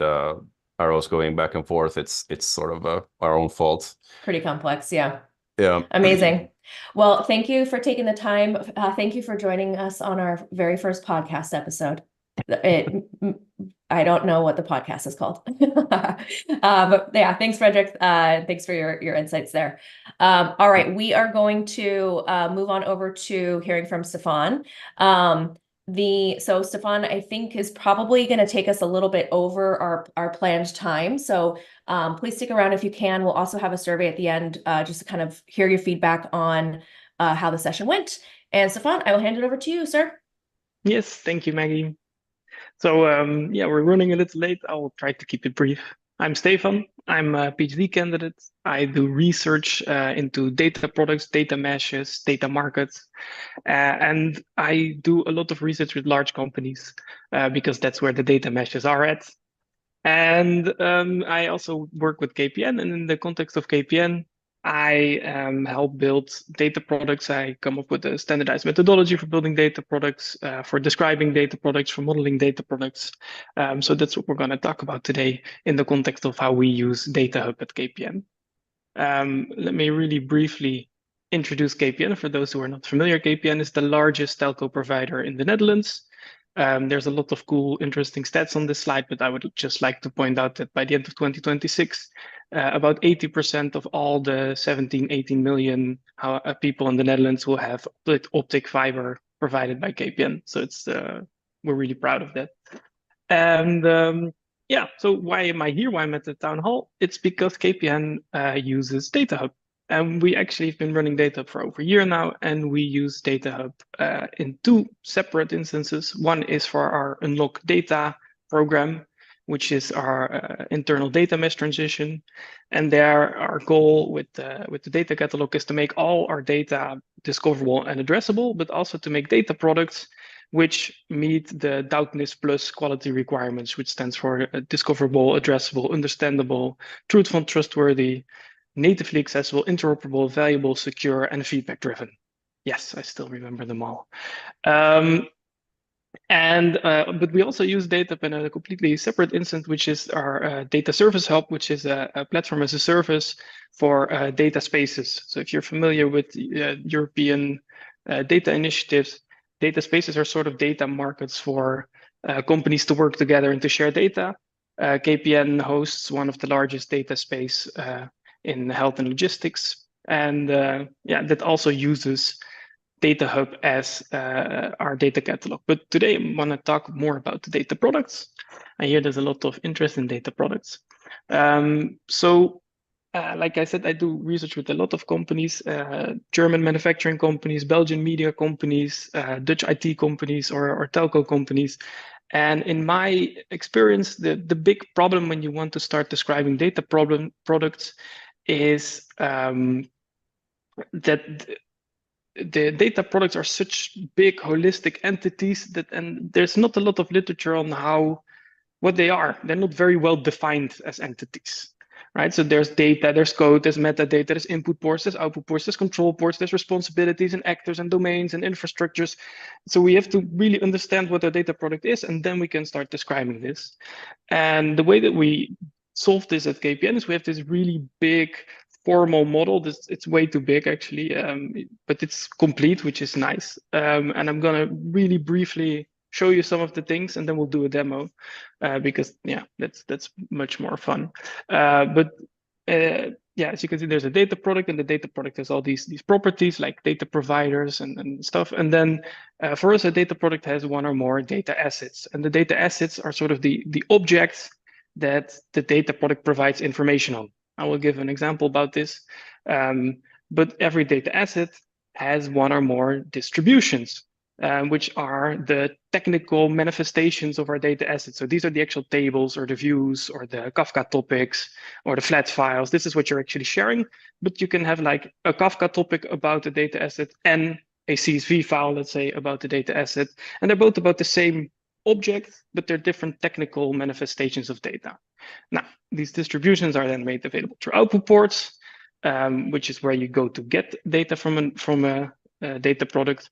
arrows going back and forth, it's sort of our own fault. Pretty complex, yeah. Amazing. Well, thank you for taking the time. Thank you for joining us on our very first podcast episode. I don't know what the podcast is called. But yeah, thanks, Frederick. Thanks for your insights there. All right, we are going to move on over to hearing from Stefan. So Stefan, I think, is probably going to take us a little bit over our planned time. So please stick around if you can. We'll also have a survey at the end, just to kind of hear your feedback on how the session went. And Stefan, I will hand it over to you, sir. Yes, thank you, Maggie. So yeah, we're running a little late. I'll try to keep it brief. I'm Stefan. I'm a PhD candidate. I do research into data products, data meshes, data markets, and I do a lot of research with large companies because that's where the data meshes are at. And I also work with KPN, and in the context of KPN, I help build data products. I come up with a standardized methodology for building data products, for describing data products, for modeling data products. So that's what we're going to talk about today in the context of how we use DataHub at KPN. Let me really briefly introduce KPN. For those who are not familiar, KPN is the largest telco provider in the Netherlands. There's a lot of cool, interesting stats on this slide, but I would just like to point out that by the end of 2026, about 80% of all the 17, 18 million people in the Netherlands will have optic fiber provided by KPN. So it's we're really proud of that. And yeah, so why am I here? Why I'm at the town hall? It's because KPN uses DataHub. And we actually have been running DataHub for over a year now, and we use DataHub in two separate instances. One is for our Unlock Data program, which is our internal data mesh transition. And there, our goal with the data catalog is to make all our data discoverable and addressable, but also to make data products which meet the 𝗏 plus quality requirements, which stands for discoverable, addressable, understandable, truthful, trustworthy, natively accessible, interoperable, valuable, secure, and feedback-driven. Yes, I still remember them all. But we also use DataHub in a completely separate instance, which is our Data Service Hub, which is a platform as a service for data spaces. So if you're familiar with European data initiatives, data spaces are sort of data markets for companies to work together and to share data. KPN hosts one of the largest data space in health and logistics. And yeah, that also uses DataHub as our data catalog. But today I want to talk more about the data products. I hear there's a lot of interest in data products. Like I said, I do research with a lot of companies, German manufacturing companies, Belgian media companies, Dutch IT companies, or telco companies. And in my experience, the big problem when you want to start describing data products is that the data products are such big holistic entities and there's not a lot of literature on what they are. They're not very well defined as entities, right? So there's data, there's code, there's metadata, there's input ports, there's output ports, there's control ports, there's responsibilities and actors and domains and infrastructures. So we have to really understand what a data product is, and then we can start describing this. And the way that we solve this at KPN is we have this really big formal model. It's way too big actually, but it's complete, which is nice. And I'm gonna really briefly show you some of the things, and then we'll do a demo because yeah, that's much more fun. Yeah, as you can see, there's a data product, and the data product has all these properties like data providers and stuff. And then for us, a data product has one or more data assets, and the data assets are sort of the objects that the data product provides information on. I will give an example about this, but every data asset has one or more distributions, which are the technical manifestations of our data assets. So these are the actual tables or the views or the Kafka topics or the flat files. This is what you're actually sharing, but you can have like a Kafka topic about the data asset and a CSV file, let's say, about the data asset. And they're both about the same object, but they're different technical manifestations of data. Now, these distributions are then made available through output ports, which is where you go to get data from a data product.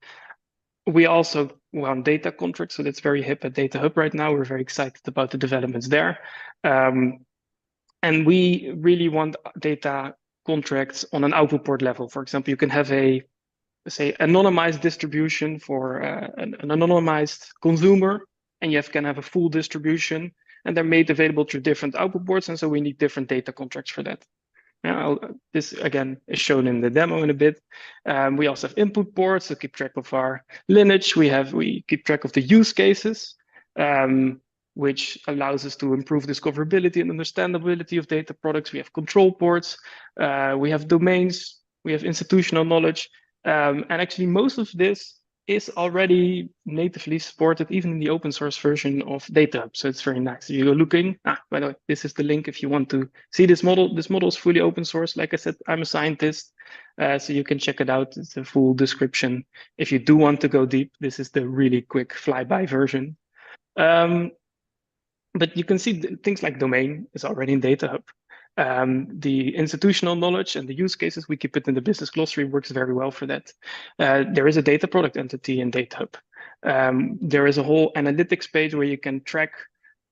We also want data contracts, so that's very hip at DataHub right now. We're very excited about the developments there. And we really want data contracts on an output port level. For example, you can have say, anonymized distribution for an anonymized consumer, and you can have a full distribution, and they're made available through different output ports, and so we need different data contracts for that. Now, this again is shown in the demo in a bit. We also have input ports to keep track of our lineage. We keep track of the use cases, which allows us to improve discoverability and understandability of data products. We have control ports, we have domains, we have institutional knowledge, and actually most of this is already natively supported even in the open source version of DataHub. So it's very nice. You're looking, by the way, this is the link if you want to see this model. This model is fully open source. Like I said, I'm a scientist, so you can check it out. It's a full description. If you do want to go deep, this is the really quick flyby version. But you can see things like domain is already in DataHub. The institutional knowledge and the use cases, we keep it in the business glossary, works very well for that. There is a data product entity in DataHub. There is a whole analytics page where you can track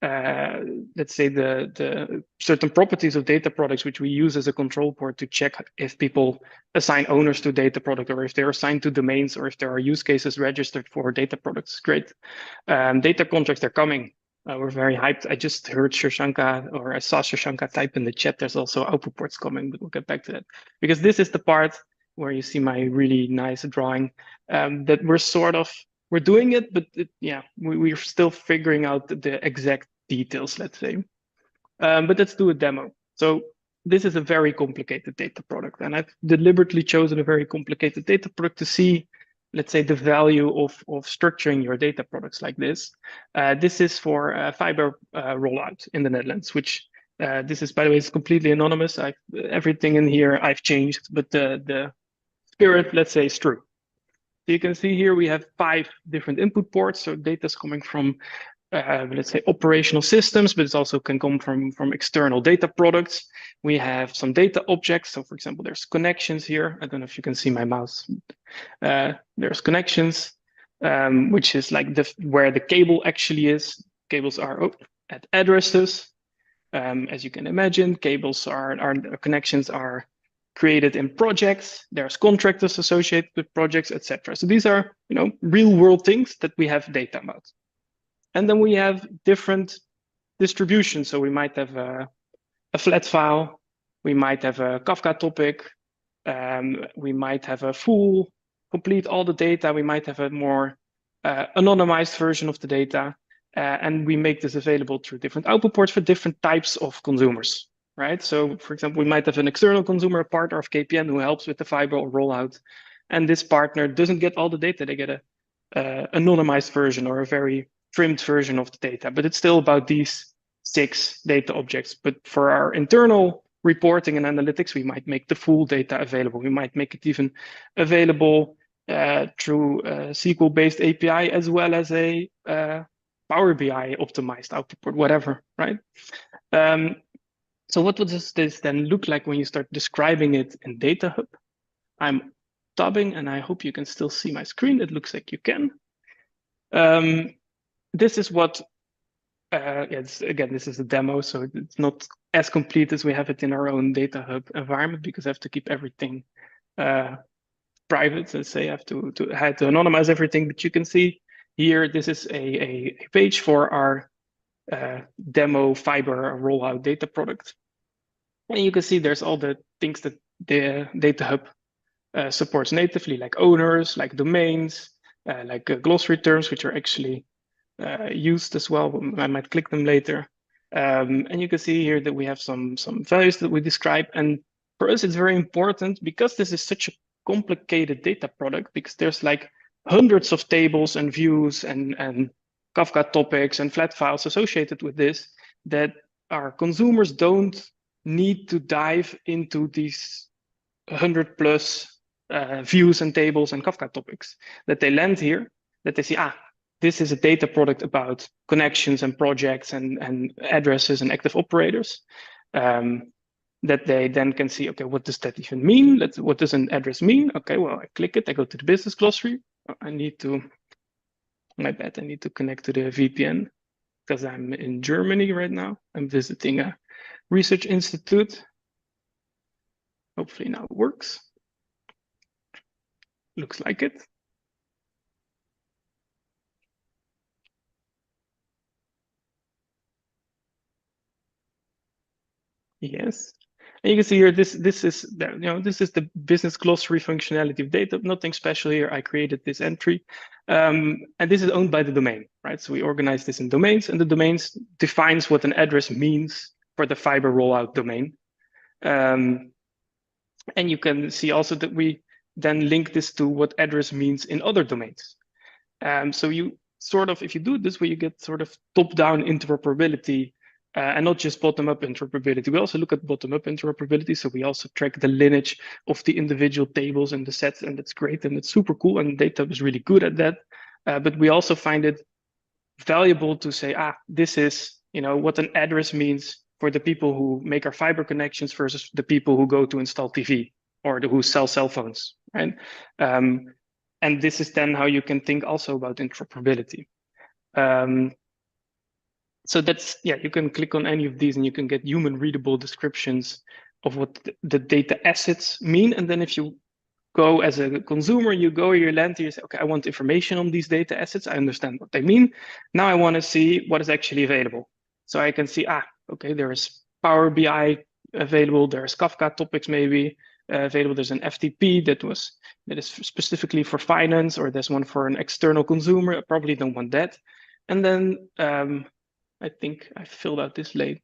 let's say the certain properties of data products, which we use as a control point to check if people assign owners to data product, or if they're assigned to domains, or if there are use cases registered for data products. Great. Data contracts are coming. We're very hyped. I just heard 𝗓𝘂𝗛𝗂, or I saw 𝗓𝘂𝗂𝗛𝗂 type in the chat. There's also output ports coming, but we'll get back to that. Because this is the part where you see my really nice drawing, that we're doing it, but we're still figuring out the exact details, let's say. But let's do a demo. So this is a very complicated data product, and I've deliberately chosen a very complicated data product to see, let's say, the value of structuring your data products like this. This is for fiber rollout in the Netherlands, which this is, by the way, it's completely anonymous. Everything in here I've changed, but the spirit, let's say, is true. So you can see here we have 5 different input ports. So data is coming from, let's say, operational systems, but it also can come from external data products. We have some data objects. So for example, there's connections here. I don't know if you can see my mouse. There's connections, which is like where the cable actually is. Cables are at addresses. As you can imagine, connections are created in projects. There's contractors associated with projects, etc. So these are, real world things that we have data about. And then we have different distributions. So we might have a flat file. We might have a Kafka topic. We might have a full, complete all the data. We might have a more anonymized version of the data. And we make this available through different output ports for different types of consumers. Right. So, for example, we might have an external consumer, a partner of KPN, who helps with the fiber rollout. And this partner doesn't get all the data. They get a anonymized version or a very trimmed version of the data. But it's still about these 6 data objects. But for our internal reporting and analytics, we might make the full data available. We might make it even available through SQL-based API, as well as a Power BI optimized output port, whatever. Right. So what does this then look like when you start describing it in DataHub? I'm tabbing, and I hope you can still see my screen. It looks like you can. This is what, again, this is a demo, so it's not as complete as we have it in our own DataHub environment, because I have to keep everything private. Let's say I have to anonymize everything, but you can see here, this is a page for our demo fiber rollout data product. And you can see there's all the things that the DataHub supports natively, like owners, like domains, like glossary terms, which are actually used as well. I might click them later. And you can see here that we have some values that we describe. And for us, it's very important, because this is such a complicated data product, because there's like hundreds of tables and views and Kafka topics and flat files associated with this, that our consumers don't need to dive into these 100+ views and tables and Kafka topics. That they land here, that they see, this is a data product about connections and projects and addresses and active operators, that they then can see, okay, what does that even mean? What does an address mean? Okay, well, I click it, I go to the business glossary. My bad, I need to connect to the VPN, because I'm in Germany right now. I'm visiting a research institute. Hopefully now it works. Looks like it. Yes. And you can see here, this is the business glossary functionality of data. Nothing special here. I created this entry, and this is owned by the domain, right? So we organize this in domains, and the domains defines what an address means for the fiber rollout domain. And you can see also that we then link this to what address means in other domains. So you sort of, if you do it this way, you get sort of top-down interoperability. And not just bottom-up interoperability. We also look at bottom-up interoperability. So we also track the lineage of the individual tables and the sets, and that's great, and it's super cool, and DataHub is really good at that. But we also find it valuable to say, this is what an address means for the people who make our fiber connections versus the people who go to install TV or who sell cell phones, right? And this is then how you can think also about interoperability. So that's, yeah, you can click on any of these and you can get human readable descriptions of what the data assets mean. And then if you go as a consumer, you land here, you say, okay, I want information on these data assets. I understand what they mean. Now I want to see what is actually available. So I can see, okay, there is Power BI available. There's Kafka topics maybe available. There's an FTP that is specifically for finance, or there's one for an external consumer. I probably don't want that. And then I think I filled out this late.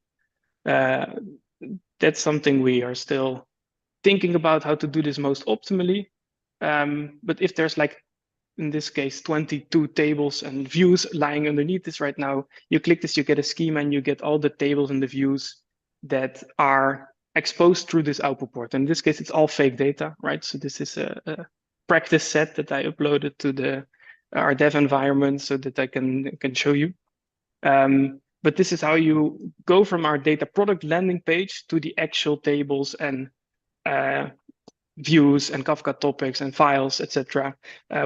That's something we are still thinking about how to do this most optimally. But if there's, like, in this case, 22 tables and views lying underneath this right now, you click this, you get a schema, and you get all the tables and the views that are exposed through this output port. In this case, it's all fake data, right? So this is a practice set that I uploaded to our dev environment so that I can show you. But this is how you go from our data product landing page to the actual tables and views and Kafka topics and files, etc.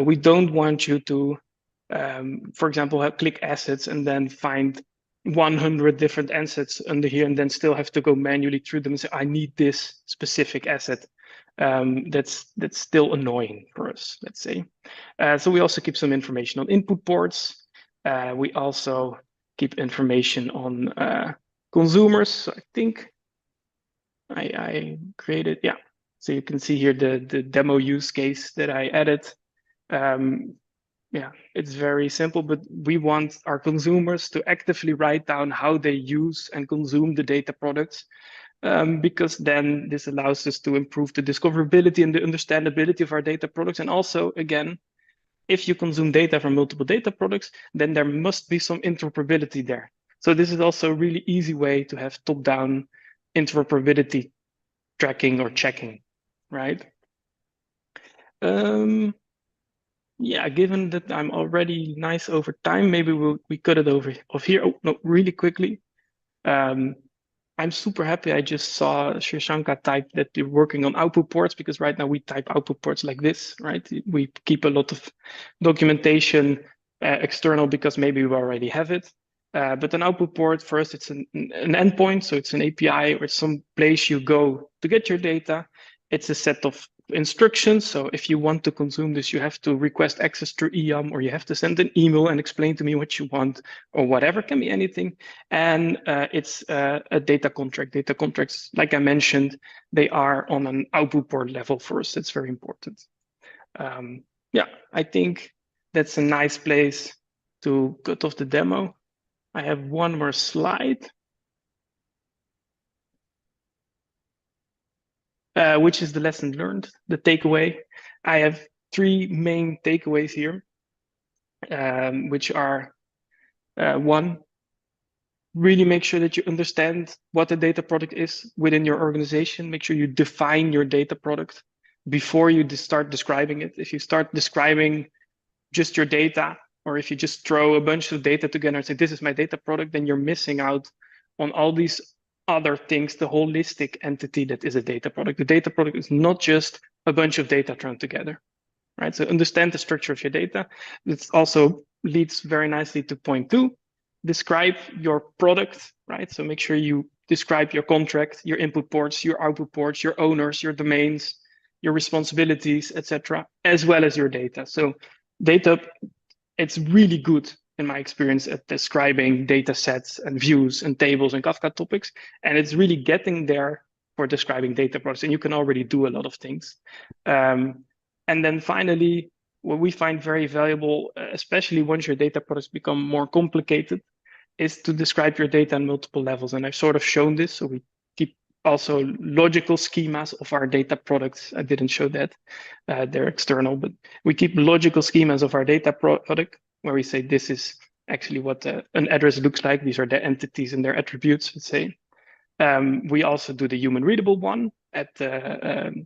We don't want you to, for example, click assets and then find 100 different assets under here and then still have to go manually through them and say, I need this specific asset. That's still annoying for us, let's say. So we also keep some information on input ports. We also keep information on consumers. So I think I created, yeah. So you can see here the demo use case that I added. Yeah, it's very simple, but we want our consumers to actively write down how they use and consume the data products, because then this allows us to improve the discoverability and the understandability of our data products. And also, again, if you consume data from multiple data products, then there must be some interoperability there. So this is also a really easy way to have top-down interoperability tracking or checking, right? Yeah, given that I'm already nice over time, maybe we cut it over here. Oh, no, really quickly. I'm super happy. I just saw Kshanka type that you're working on output ports, because right now we type output ports like this, right? We keep a lot of documentation external because maybe we already have it. But an output port, first, it's an endpoint. So it's an API or some place you go to get your data. It's a set of instructions. So if you want to consume this, you have to request access through IAM, or you have to send an email and explain to me what you want, or whatever, can be anything. And it's a data contract. Data contracts, like I mentioned, they are on an output port level for us. That's very important. Yeah, I think that's a nice place to cut off the demo. I have one more slide, which is the lesson learned, the takeaway. I have 3 main takeaways here, which are, 1, really make sure that you understand what a data product is within your organization. Make sure you define your data product before you start describing it. If you start describing just your data, or if you just throw a bunch of data together and say, this is my data product, then you're missing out on all these other things, the holistic entity that is a data product. The data product is not just a bunch of data thrown together, right? So understand the structure of your data. This also leads very nicely to point 2, describe your product, right? So make sure you describe your contract, your input ports, your output ports, your owners, your domains, your responsibilities, etc., as well as your data. So data, it's really good in my experience at describing data sets and views and tables and Kafka topics. And it's really getting there for describing data products. And you can already do a lot of things. And then finally, what we find very valuable, especially once your data products become more complicated, is to describe your data on multiple levels. And I've sort of shown this. So we keep also logical schemas of our data products. I didn't show that. They're external, but we keep logical schemas of our data product, where we say this is actually what an address looks like. These are the entities and their attributes, let's say. We also do the human readable one at the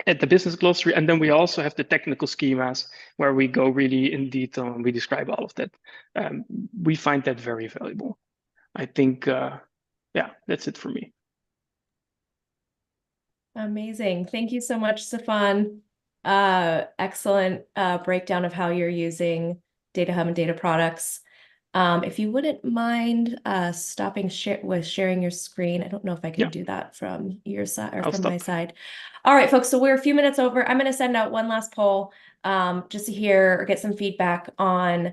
business glossary. And then we also have the technical schemas where we go really in detail and we describe all of that. We find that very valuable. I think, yeah, that's it for me. Amazing. Thank you so much, Stefan. Excellent breakdown of how you're using DataHub and data products. If you wouldn't mind stopping sharing your screen. I don't know if I can Yeah. do that from your side or I'll from my stop. side. All right, folks, so we're a few minutes over. I'm going to send out one last poll just to hear or get some feedback on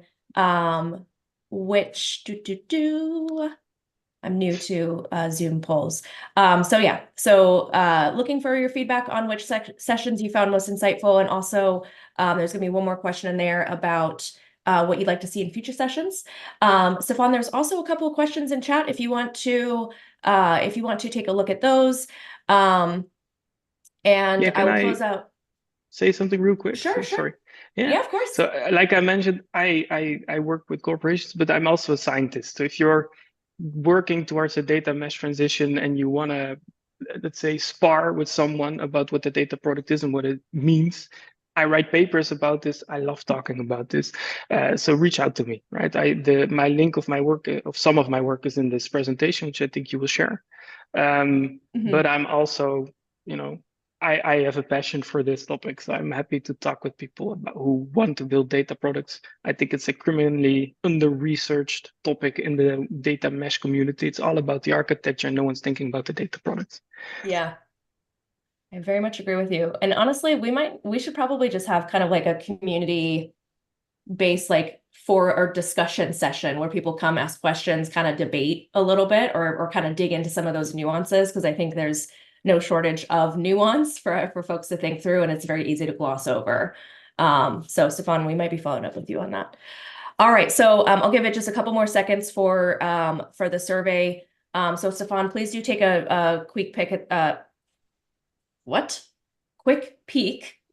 which I'm new to Zoom polls. Looking for your feedback on which sessions you found most insightful. And also there's gonna be one more question in there about what you'd like to see in future sessions. 𝗀𝘀, there's also a couple of questions in chat if you want to take a look at those. And Yeah, I will close out. Say something real quick? Sure. Sorry. Yeah, of course. So like I mentioned, I work with corporations, but I'm also a scientist. So if you're working towards a data mesh transition and you want to, let's say, spar with someone about what the data product is and what it means, I write papers about this. I love talking about this. So reach out to me, right? My link of my work, of some of my work, is in this presentation, which I think you will share. But I'm also, I have a passion for this topic, so I'm happy to talk with people who want to build data products. I think it's a criminally under-researched topic in the data mesh community. It's all about the architecture. No one's thinking about the data products. Yeah, I very much agree with you. And honestly, we should probably just have kind of like a community-based like or discussion session where people come ask questions, kind of debate a little bit or kind of dig into some of those nuances, because I think there's no shortage of nuance for folks to think through, and it's very easy to gloss over. So 𝗀𝘀, we might be following up with you on that. All right, so I'll give it just a couple more seconds for the survey. So 𝗀𝘀, please do take a quick peek at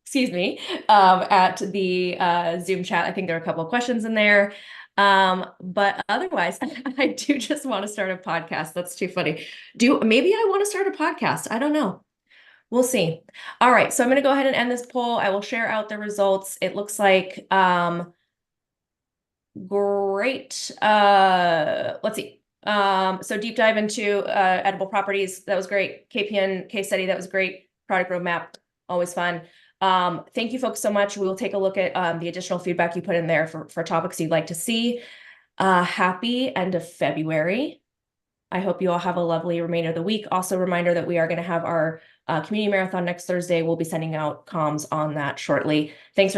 excuse me, at the Zoom chat. I think there are a couple of questions in there. But otherwise, I do just want to start a podcast. That's too funny. Maybe I want to start a podcast. I don't know. We'll see. All right. So I'm going to go ahead and end this poll. I will share out the results. It looks like great. Let's see. So deep dive into editable properties. That was great. KPN case study. That was great. Product roadmap. Always fun. Thank you folks so much. We will take a look at the additional feedback you put in there for topics you'd like to see. Happy end of February. I hope you all have a lovely remainder of the week. Also, a reminder that we are going to have our community marathon next Thursday. We'll be sending out comms on that shortly. Thanks.